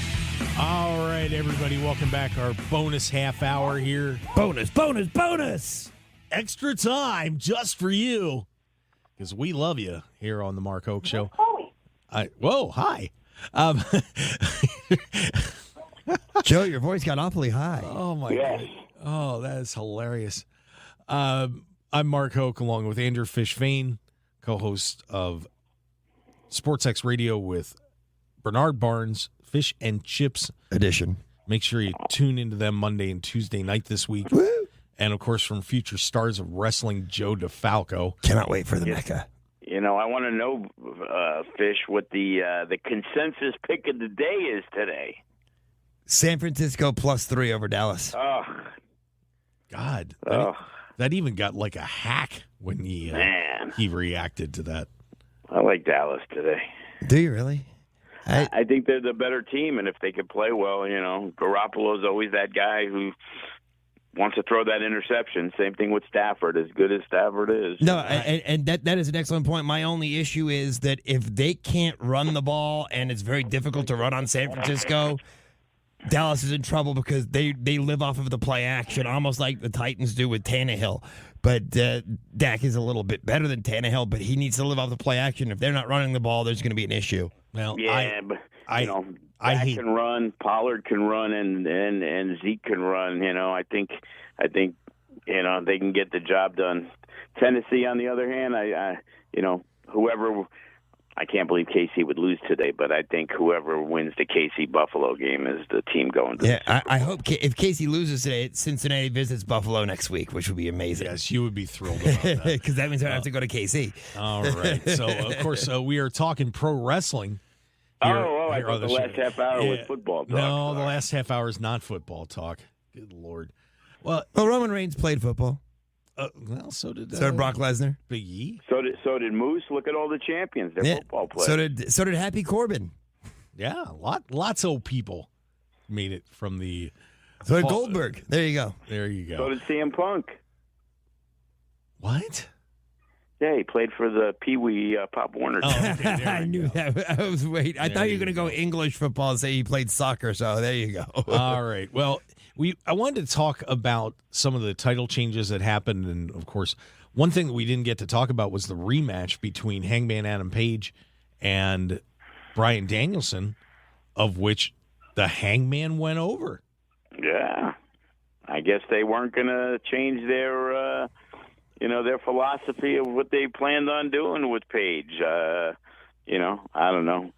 All right, everybody, welcome back. Our bonus half hour here. Bonus! Extra time just for you, because we love you here on the Mark Hoke Show. Whoa, hi. Joe, your voice got awfully high. Oh, my God. Oh, that is hilarious. I'm Mark Hoke, along with Andrew Fish Fain, co-host of SportsX Radio with Bernard Barnes, Fish and Chips edition. Make sure you tune into them Monday and Tuesday night this week. Woo! And, of course, from future stars of wrestling, Joe DeFalco. Cannot wait for the Mecca. I want to know, Fish, what the consensus pick of the day is today. San Francisco +3 over Dallas. Oh, God. That even got like a hack when he reacted to that. I like Dallas today. Do you really? I think they're the better team, and if they could play well, Garoppolo's always that guy who wants to throw that interception. Same thing with Stafford, as good as Stafford is. No, and that is an excellent point. My only issue is that if they can't run the ball, and it's very difficult to run on San Francisco, Dallas is in trouble because they live off of the play action, almost like the Titans do with Tannehill. But Dak is a little bit better than Tannehill, but he needs to live off the play action. If they're not running the ball, there's going to be an issue. Well, Dak can run, Pollard can run, and Zeke can run. I think they can get the job done. Tennessee, on the other hand, whoever. I can't believe KC would lose today, but I think whoever wins the KC-Buffalo game is the team going to. Yeah, I hope if KC loses today, Cincinnati visits Buffalo next week, which would be amazing. Yes, you would be thrilled about that. Because that means I don't have to go to KC. All right. So, of course, we are talking pro wrestling. I thought the last half hour was football talk. No, the last half hour is not football talk. Good Lord. Well, Roman Reigns played football. Well, so did Brock Lesnar. Big E. So did Moose. Look at all the champions. They're football players. So did Happy Corbin. Yeah, lots of people made it from the. So did Goldberg. There you go. There you go. So did CM Punk. What? Yeah, he played for the Pee Wee Pop Warner team. Okay, I knew that. I thought you were going to go English football and say he played soccer. So there you go. All right. Well, I wanted to talk about some of the title changes that happened, and of course, one thing that we didn't get to talk about was the rematch between Hangman Adam Page and Bryan Danielson, of which the Hangman went over. Yeah, I guess they weren't going to change their philosophy of what they planned on doing with Page. I don't know.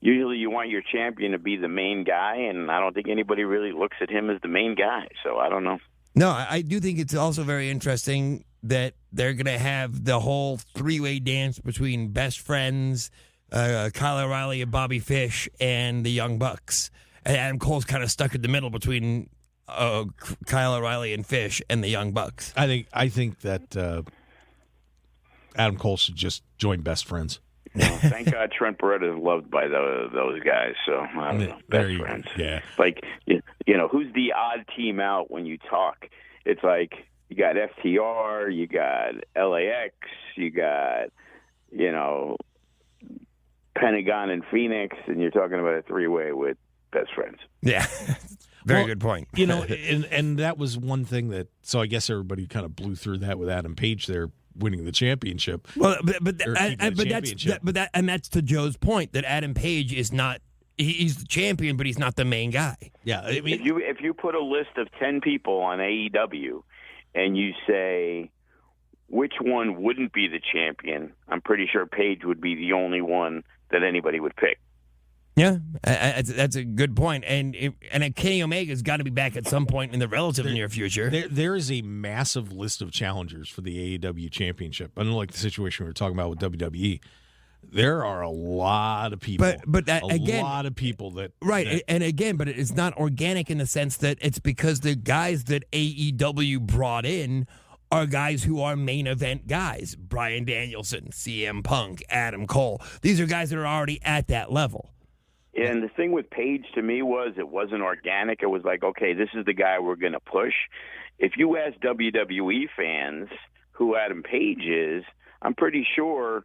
Usually you want your champion to be the main guy, and I don't think anybody really looks at him as the main guy. So I don't know. No, I do think it's also very interesting that they're going to have the whole three-way dance between best friends, Kyle O'Reilly and Bobby Fish, and the Young Bucks. And Adam Cole's kind of stuck in the middle between Kyle O'Reilly and Fish and the Young Bucks. I think that Adam Cole should just join Best Friends. Thank God Trent Beretta is loved by those guys. So I don't know, best friends. Yeah, like who's the odd team out when you talk? It's like you got FTR, you got LAX, you got Pentagon and Phoenix, and you're talking about a three-way with Best Friends. Yeah. Very good point. And that was one thing that, so I guess everybody kind of blew through that with Adam Page there winning the championship. Well, that's to Joe's point that Adam Page is not, he's the champion, but he's not the main guy. Yeah. I mean, if you put a list of 10 people on AEW and you say which one wouldn't be the champion, I'm pretty sure Page would be the only one that anybody would pick. Yeah, that's a good point. And Kenny Omega's got to be back at some point in the relatively near future. There is a massive list of challengers for the AEW championship. Unlike the situation we were talking about with WWE, there are a lot of people. But a lot of people that right. And again, but it's not organic in the sense that it's because the guys that AEW brought in are guys who are main event guys. Bryan Danielson, CM Punk, Adam Cole. These are guys that are already at that level. And the thing with Page to me was it wasn't organic. It was like, okay, this is the guy we're going to push. If you ask WWE fans who Adam Page is, I'm pretty sure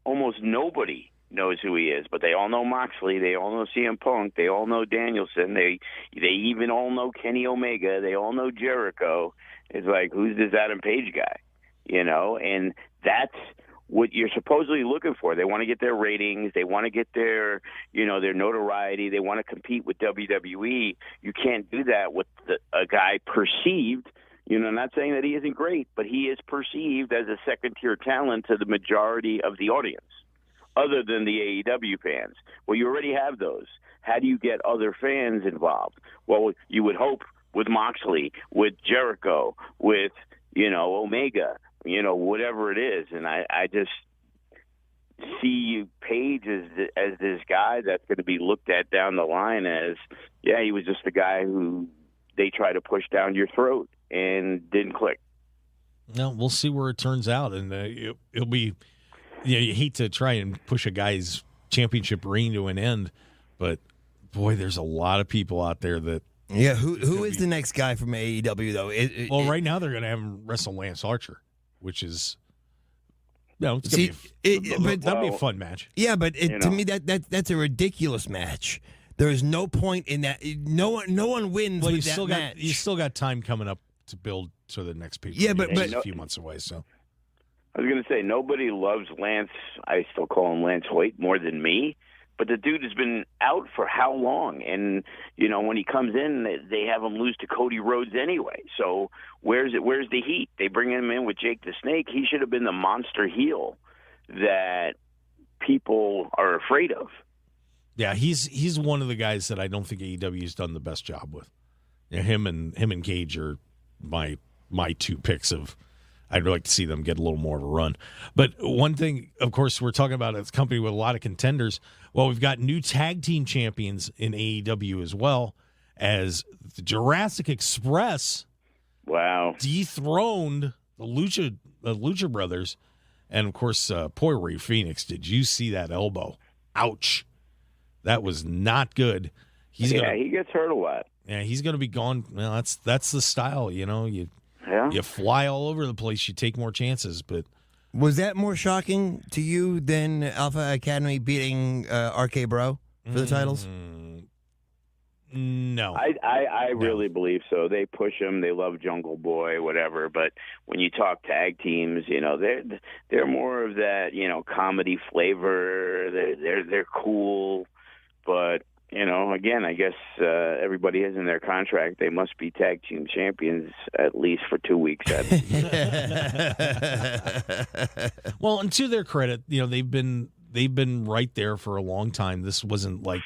almost nobody knows who he is. But they all know Moxley. They all know CM Punk. They all know Danielson. They even all know Kenny Omega. They all know Jericho. It's like, who's this Adam Page guy? And that's what you're supposedly looking for. They want to get their ratings. They want to get their notoriety. They want to compete with WWE. You can't do that with a guy perceived. Not saying that he isn't great, but he is perceived as a second-tier talent to the majority of the audience, other than the AEW fans. Well, you already have those. How do you get other fans involved? Well, you would hope with Moxley, with Jericho, with Omega, whatever it is. And I just see Page as this guy that's going to be looked at down the line as, yeah, he was just the guy who they try to push down your throat and didn't click. No, we'll see where it turns out. And it'll be, you hate to try and push a guy's championship reign to an end, but boy, there's a lot of people out there that. Yeah, who is the next guy from AEW, though? Right now they're going to have him wrestle Lance Archer, which is, it's that'd be a fun match. Yeah, but to me that's a ridiculous match. There is no point in that. No one wins with that match. You still got time coming up to build to the next people. Yeah, but a few months away. So I was going to say nobody loves Lance. I still call him Lance Hoyt more than me. But the dude has been out for how long? And, when he comes in, they have him lose to Cody Rhodes anyway. So where's the heat? They bring him in with Jake the Snake. He should have been the monster heel that people are afraid of. Yeah, he's one of the guys that I don't think AEW's done the best job with. Him and Cage are my two picks of. I'd like to see them get a little more of a run. But one thing, of course, we're talking about a company with a lot of contenders. Well, we've got new tag team champions in AEW as well. as the Jurassic Express dethroned the Lucha Brothers. And, of course, poor Ray Phoenix, did you see that elbow? Ouch. That was not good. He gets hurt a lot. Yeah, he's going to be gone. Well, that's the style, you know. You fly all over the place. You take more chances. But was that more shocking to you than Alpha Academy beating RK Bro for the titles? No. I really believe so. They push him. They love Jungle Boy, whatever. But when you talk tag teams, you know, they're more of that, you know, comedy flavor. They're cool. But, you know, again, I guess everybody has in their contract they must be tag team champions at least for 2 weeks. Well, and to their credit, you know, they've been right there for a long time. This wasn't like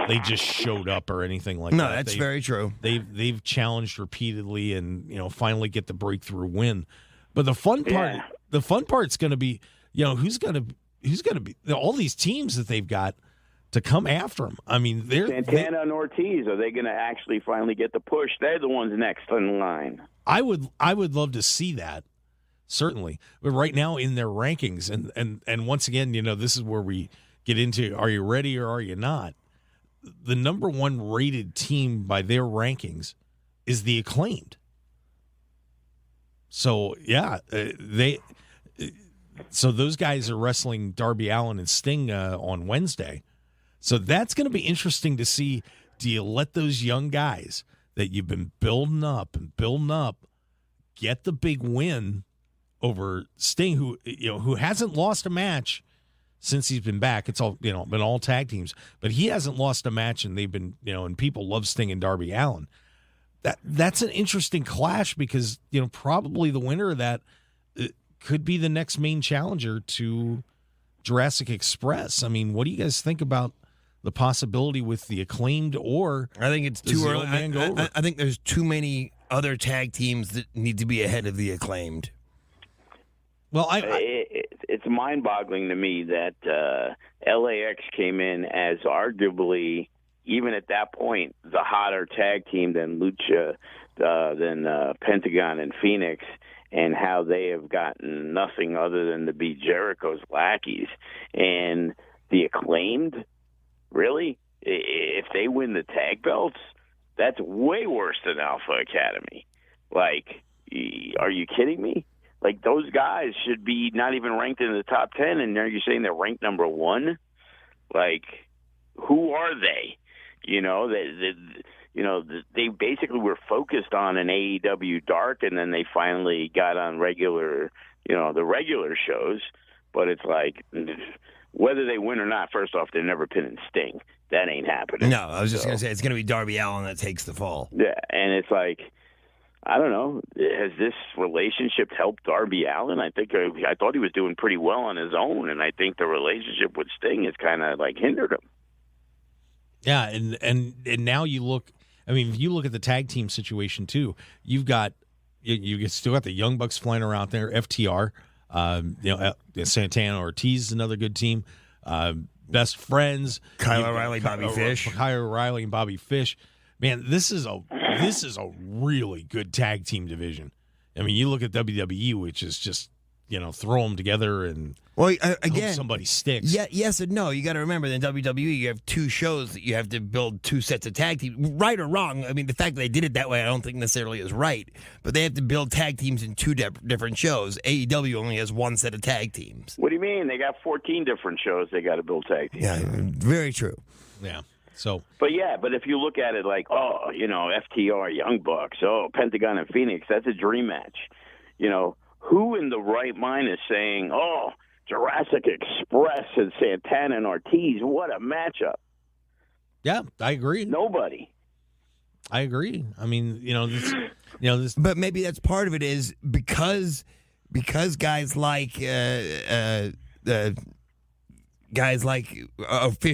they just showed up or anything like that. No, that's very true. They've challenged repeatedly and, you know, finally get the breakthrough win. But the fun part's going to be, you know, who's going to be all these teams that they've got to come after them. I mean, Santana and Ortiz, are they going to actually finally get the push? They're the ones next in line. I would love to see that, certainly. But right now in their rankings, and once again, you know, this is where we get into, are you ready or are you not? The number one rated team by their rankings is the Acclaimed. So, yeah, so those guys are wrestling Darby Allin and Sting on Wednesday. So that's going to be interesting to see. Do you let those young guys that you've been building up get the big win over Sting, who hasn't lost a match since he's been back? It's all, you know, been all tag teams, but he hasn't lost a match, and they've been, you know, and people love Sting and Darby Allin. That's an interesting clash because, you know, probably the winner of that could be the next main challenger to Jurassic Express. I mean, what do you guys think about the possibility with the Acclaimed? Or I think it's too early. I think there's too many other tag teams that need to be ahead of the Acclaimed. Well, it's mind-boggling to me that LAX came in as arguably, even at that point, the hotter tag team than Lucha, than Pentagon and Phoenix, and how they have gotten nothing other than to be Jericho's lackeys. And the Acclaimed, really, if they win the tag belts, that's way worse than Alpha Academy. Like, are you kidding me? Like, those guys should be not even ranked in the top 10, and you're saying they're ranked number 1? Like, who are they? You know, they basically were focused on an AEW Dark, and then they finally got on regular, you know, the regular shows. But it's like, whether they win or not, first off, they're never pinning Sting. That ain't happening. No, I was just going to say, it's going to be Darby Allin that takes the fall. Yeah, and it's like, I don't know. Has this relationship helped Darby Allin? I thought he was doing pretty well on his own, and I think the relationship with Sting has kind of like hindered him. Yeah, and now you look. I mean, if you look at the tag team situation too, you still got the Young Bucks flying around there. FTR, Santana Ortiz is another good team. Best Friends, Kyle O'Reilly, Bobby Fish, Kyle O'Reilly and Bobby Fish. Man, this is a really good tag team division. I mean, you look at WWE, which is just, you know, throw them together and again, hope somebody sticks. Yeah, yes and no. You got to remember, in WWE, you have 2 shows that you have to build 2 sets of tag teams. Right or wrong, I mean, the fact that they did it that way, I don't think necessarily is right. But they have to build tag teams in 2 different shows. AEW only has 1 set of tag teams. What do you mean? They got 14 different shows they got to build tag teams. Yeah, very true. Yeah. So, but if you look at it like, oh, you know, FTR, Young Bucks, oh, Pentagon and Phoenix, that's a dream match. You know, who in the right mind is saying, oh, Jurassic Express and Santana and Ortiz, what a matchup? Yeah, I agree. Nobody. I agree. I mean, this. But maybe that's part of it is because guys like Fish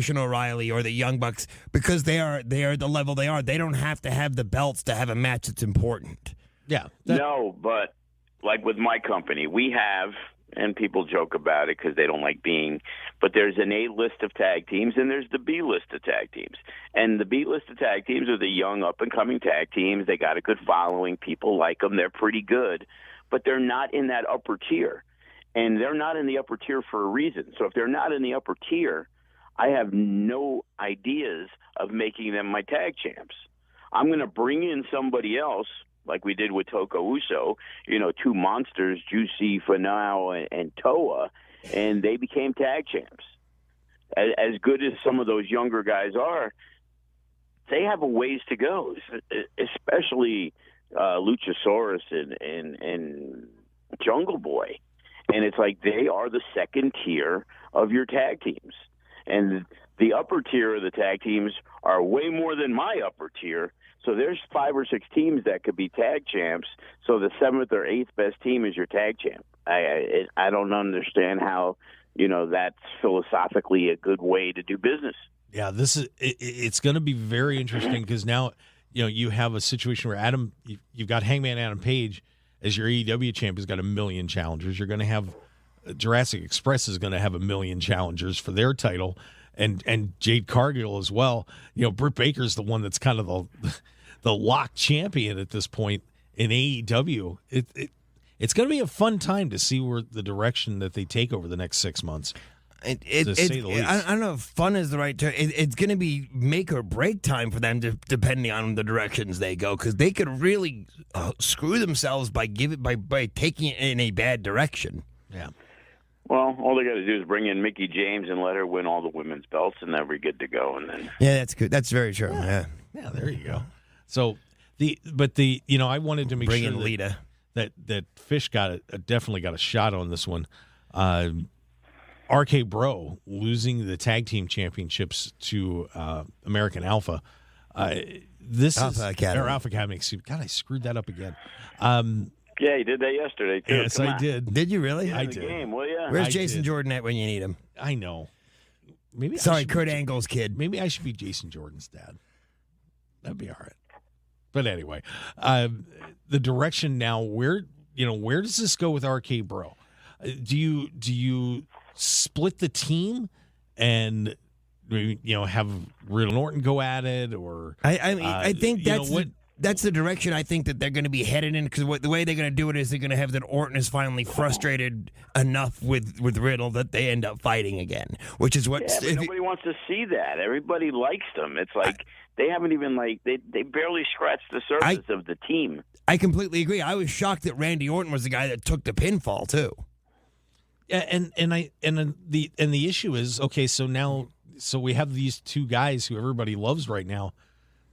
and O'Reilly or the Young Bucks, because they are the level they are, they don't have to have the belts to have a match that's important. Yeah. No, but like with my company, we have, and people joke about it because they don't like being. But there's an A list of tag teams, and there's the B list of tag teams. And the B list of tag teams are the young, up-and-coming tag teams. They got a good following. People like them. They're pretty good. But they're not in that upper tier. And they're not in the upper tier for a reason. So if they're not in the upper tier, I have no ideas of making them my tag champs. I'm going to bring in somebody else, like we did with Toko Uso, two monsters, Juicy, Finau, and Toa, and they became tag champs. As good as some of those younger guys are, they have a ways to go, especially Luchasaurus and Jungle Boy. And it's like they are the second tier of your tag teams. And the upper tier of the tag teams are way more than my upper tier. So there's 5 or 6 teams that could be tag champs. So the 7th or 8th best team is your tag champ. I don't understand how, that's philosophically a good way to do business. Yeah, it's going to be very interesting because now, you have a situation where you've got Hangman Adam Page as your AEW champ has got 1 million challengers. You're going to have Jurassic Express is going to have 1 million challengers for their title, and Jade Cargill as well. Britt Baker's the one that's kind of the lock champion at this point in AEW. It's going to be a fun time to see where the direction that they take over the next 6 months. I don't know if fun is the right term. It's going to be make or break time for them, depending on the directions they go, because they could really screw themselves by taking it in a bad direction. Yeah. Well, all they got to do is bring in Mickie James and let her win all the women's belts, and they'll be good to go. And then that's good. That's very true. Yeah. There you go. So I wanted to make bring sure in Lita. that Fish definitely got a shot on this one. RK Bro losing the tag team championships to American Alpha. Alpha Academy. God, I screwed that up again. Yeah, you did that yesterday, too. Yes, I did. Did you really? I did. Game, will ya? Where's Jason Jordan at when you need him? I know. Sorry, Kurt Angle's kid. Maybe I should be Jason Jordan's dad. That'd be all right. But anyway, the direction now, where does this go with RK Bro? Do you split the team and have Riddle Norton go at it, or I think that's the direction I think that they're going to be headed in, because the way they're going to do it is they're going to have that Orton is finally frustrated enough with Riddle that they end up fighting again, which is what nobody wants to see that. Everybody likes them. It's like they haven't even they barely scratched the surface of the team. I completely agree. I was shocked that Randy Orton was the guy that took the pinfall too. Yeah, and the issue is, okay, so we have these two guys who everybody loves right now,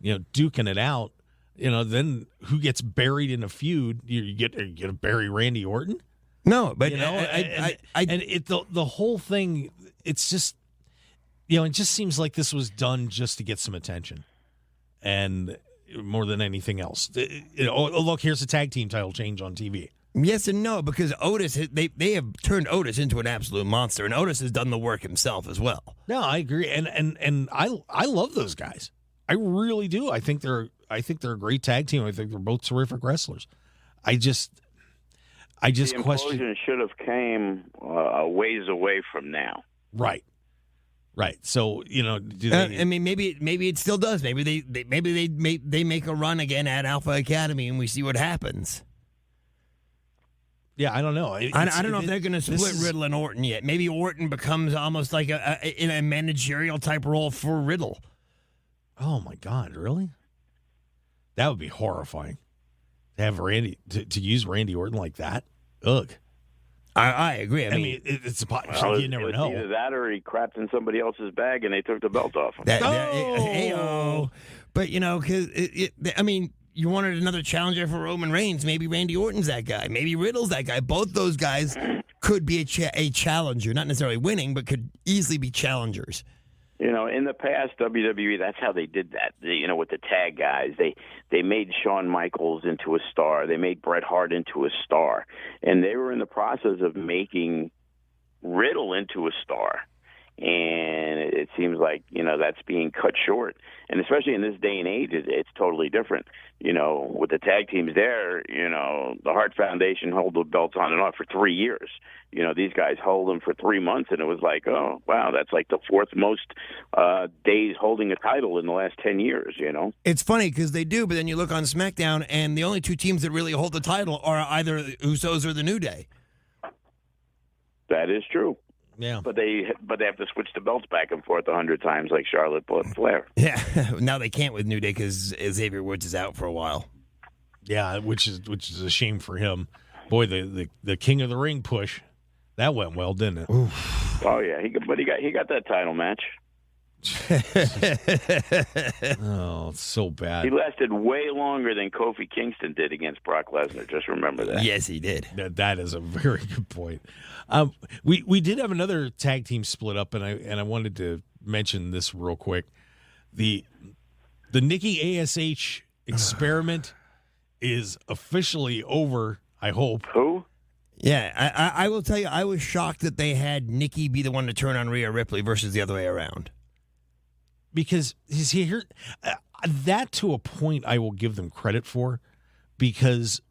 duking it out. Then who gets buried in a feud? You get to bury Randy Orton? No, but the whole thing, it's just, it just seems like this was done just to get some attention, and more than anything else. Look, here's a tag team title change on TV. Yes and no, because Otis, they have turned Otis into an absolute monster, and Otis has done the work himself as well. No, I agree, and I love those guys. I really do. I think they're a great tag team. I think they're both terrific wrestlers. I just the question. Implosion should have came a ways away from now. Right. So do they? Maybe it still does. Maybe they make a run again at Alpha Academy, and we see what happens. Yeah, I don't know. I don't know if they're going to split Riddle and Orton yet. Maybe Orton becomes almost like in a managerial type role for Riddle. Oh my God, really? That would be horrifying. To have Randy to use Randy Orton like that. Ugh. I agree. I mean, it's you never know. Either that or he crapped in somebody else's bag and they took the belt off him. But because you wanted another challenger for Roman Reigns. Maybe Randy Orton's that guy. Maybe Riddle's that guy. Both those guys could be a challenger, not necessarily winning, but could easily be challengers. In the past, WWE, that's how they did that. With the tag guys, they made Shawn Michaels into a star. They made Bret Hart into a star. And they were in the process of making Riddle into a star. and it seems like, that's being cut short. And especially in this day and age, it's totally different. With the tag teams there, the Hart Foundation hold the belts on and off for 3 years. These guys hold them for 3 months, and it was like, oh, wow, that's like the fourth most days holding a title in the last 10 years, It's funny because they do, but then you look on SmackDown, and the only two teams that really hold the title are either the Usos or the New Day. That is true. Yeah. But they have to switch the belts back and forth 100 times like Charlotte Flair. Yeah, now they can't with New Day because Xavier Woods is out for a while. Yeah, which is a shame for him. Boy, the King of the Ring push, that went well, didn't it? Oof. Oh yeah, he got that title match. Oh, it's so bad. He lasted way longer than Kofi Kingston did against Brock Lesnar. Just remember that. Yes, he did. That is a very good point. We did have another tag team split up, and I wanted to mention this real quick. The Nikki ASH experiment is officially over, I hope. Who? Yeah, I will tell you, I was shocked that they had Nikki be the one to turn on Rhea Ripley versus the other way around. Because here, that to a point I will give them credit for, because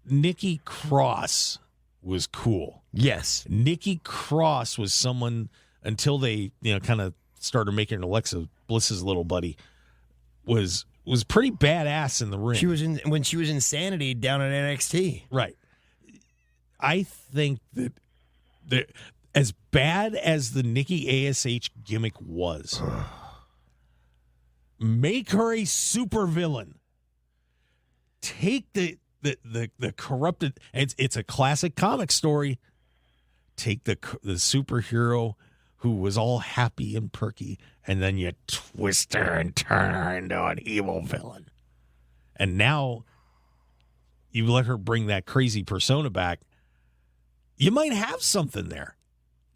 Nikki Cross was cool. Yes. Nikki Cross was someone, until they kind of started making Alexa Bliss's little buddy, was pretty badass in the ring. She was when she was Insanity down at NXT. Right. I think that as bad as the Nikki ASH gimmick was, make her a supervillain. Take the corrupted. It's a classic comic story. Take the superhero who was all happy and perky, and then you twist her and turn her into an evil villain. And now you let her bring that crazy persona back. You might have something there.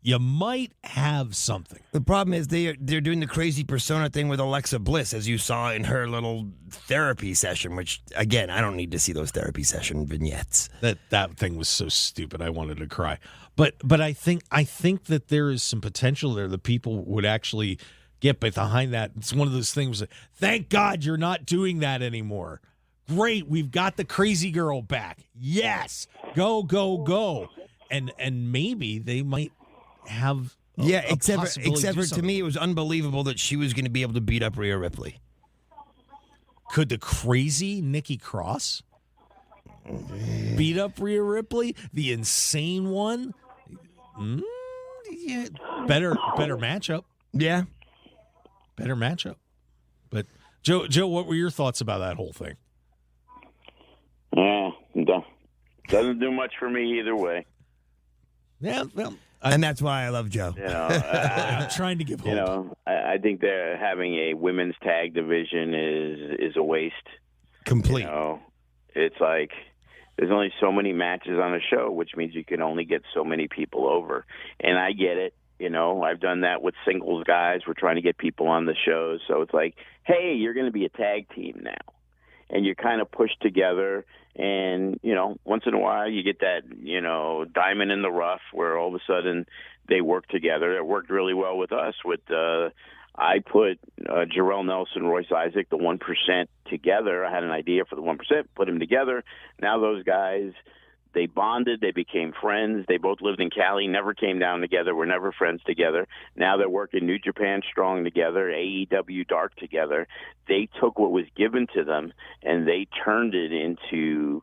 You might have something. The problem is they're doing the crazy persona thing with Alexa Bliss, as you saw in her little therapy session, which, again, I don't need to see those therapy session vignettes. That thing was so stupid, I wanted to cry. But I think that there is some potential there that people would actually get behind that. It's one of those things that, thank God you're not doing that anymore. Great, we've got the crazy girl back. Yes, go, go, go. And maybe they might have except for to me, it was unbelievable that she was going to be able to beat up Rhea Ripley. Could the crazy Nikki Cross beat up Rhea Ripley? The insane one? Yeah, better matchup. Yeah. Better matchup. But Joe, what were your thoughts about that whole thing? Yeah, doesn't do much for me either way. Yeah, well, and that's why I love Joe. I'm trying to give hope. I think they're having a women's tag division is a waste. Complete. It's like there's only so many matches on a show, which means you can only get so many people over. And I get it. I've done that with singles guys. We're trying to get people on the shows. So it's like, hey, you're going to be a tag team now. And you're kind of pushed together. And, once in a while you get that, diamond in the rough where all of a sudden they work together. It worked really well with us. I put Jarrell Nelson, Royce Isaac, the 1% together. I had an idea for the 1%, put them together. Now those guys, they bonded. They became friends. They both lived in Cali, never came down together, were never friends together. Now they're working New Japan Strong together, AEW Dark together. They took what was given to them, and they turned it into,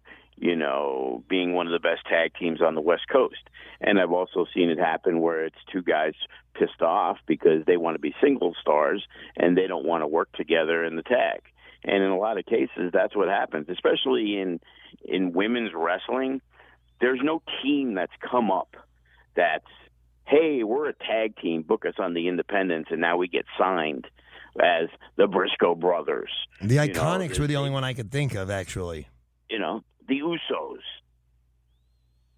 being one of the best tag teams on the West Coast. And I've also seen it happen where it's two guys pissed off because they want to be single stars, and they don't want to work together in the tag. And in a lot of cases, that's what happens, especially in women's wrestling. There's no team that's come up that's, hey, we're a tag team, book us on the independents, and now we get signed as the Briscoe brothers. The Iconics were the only one I could think of, actually. The Usos.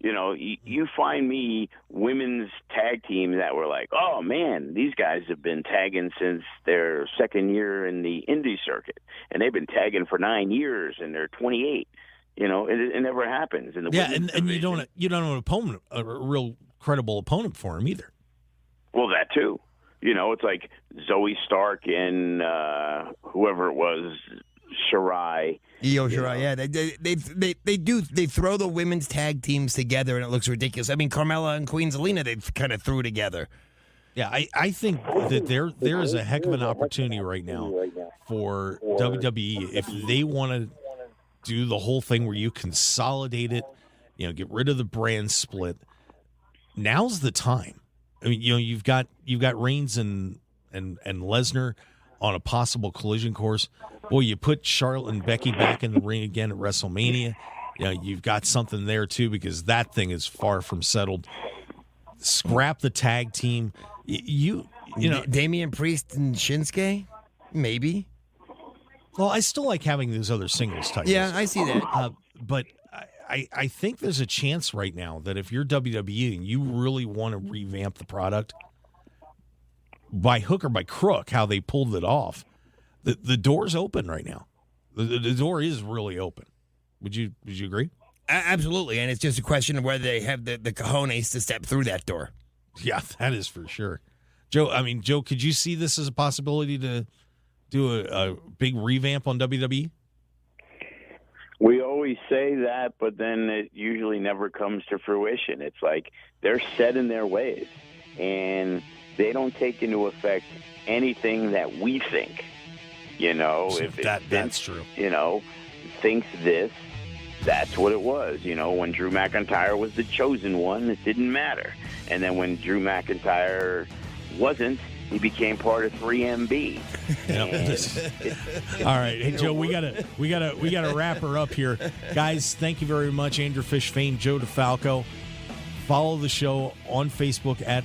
You find me women's tag team that were like, oh, man, these guys have been tagging since their second year in the indie circuit, and they've been tagging for 9 years, and they're 28. It never happens. In the and you don't have an opponent, a real credible opponent for him either. Well, that too. It's like Zoe Stark and whoever it was, Shirai. Io Shirai, yeah. They throw the women's tag teams together and it looks ridiculous. I mean, Carmella and Queen Zelina, they kind of threw together. Yeah, I think that there is a heck of an opportunity right now for WWE if they want to do the whole thing where you consolidate it, get rid of the brand split. Now's the time. I mean, you've got Reigns and Lesnar on a possible collision course. Boy, you put Charlotte and Becky back in the ring again at WrestleMania. You've got something there too because that thing is far from settled. Scrap the tag team. You know, Damian Priest and Shinsuke, maybe. Well, I still like having those other singles titles. Yeah, I see that. But I think there's a chance right now that if you're WWE and you really want to revamp the product, by hook or by crook, how they pulled it off, the door's open right now. The door is really open. Would you agree? Absolutely, and it's just a question of whether they have the cojones to step through that door. Yeah, that is for sure. Joe, could you see this as a possibility to do a big revamp on WWE? We always say that, but then it usually never comes to fruition. It's like they're set in their ways, and they don't take into effect anything that we think. If that's true. Thinks this, that's what it was. When Drew McIntyre was the chosen one, it didn't matter. And then when Drew McIntyre wasn't, he became part of 3MB. All right, hey Joe, we gotta wrap her up here, guys. Thank you very much, Andrew Fish, Fain, Joe DeFalco. Follow the show on Facebook at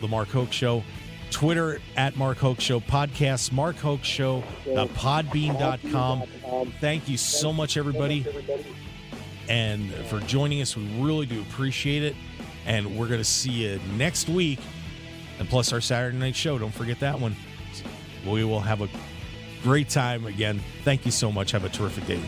the Mark Hoke Show, Twitter at Mark Hoke Show, podcast Mark Hoke Show, podbean.com. Thank you so much, everybody, and for joining us. We really do appreciate it, and we're gonna see you next week. And plus our Saturday night show. Don't forget that one. We will have a great time again. Thank you so much. Have a terrific day.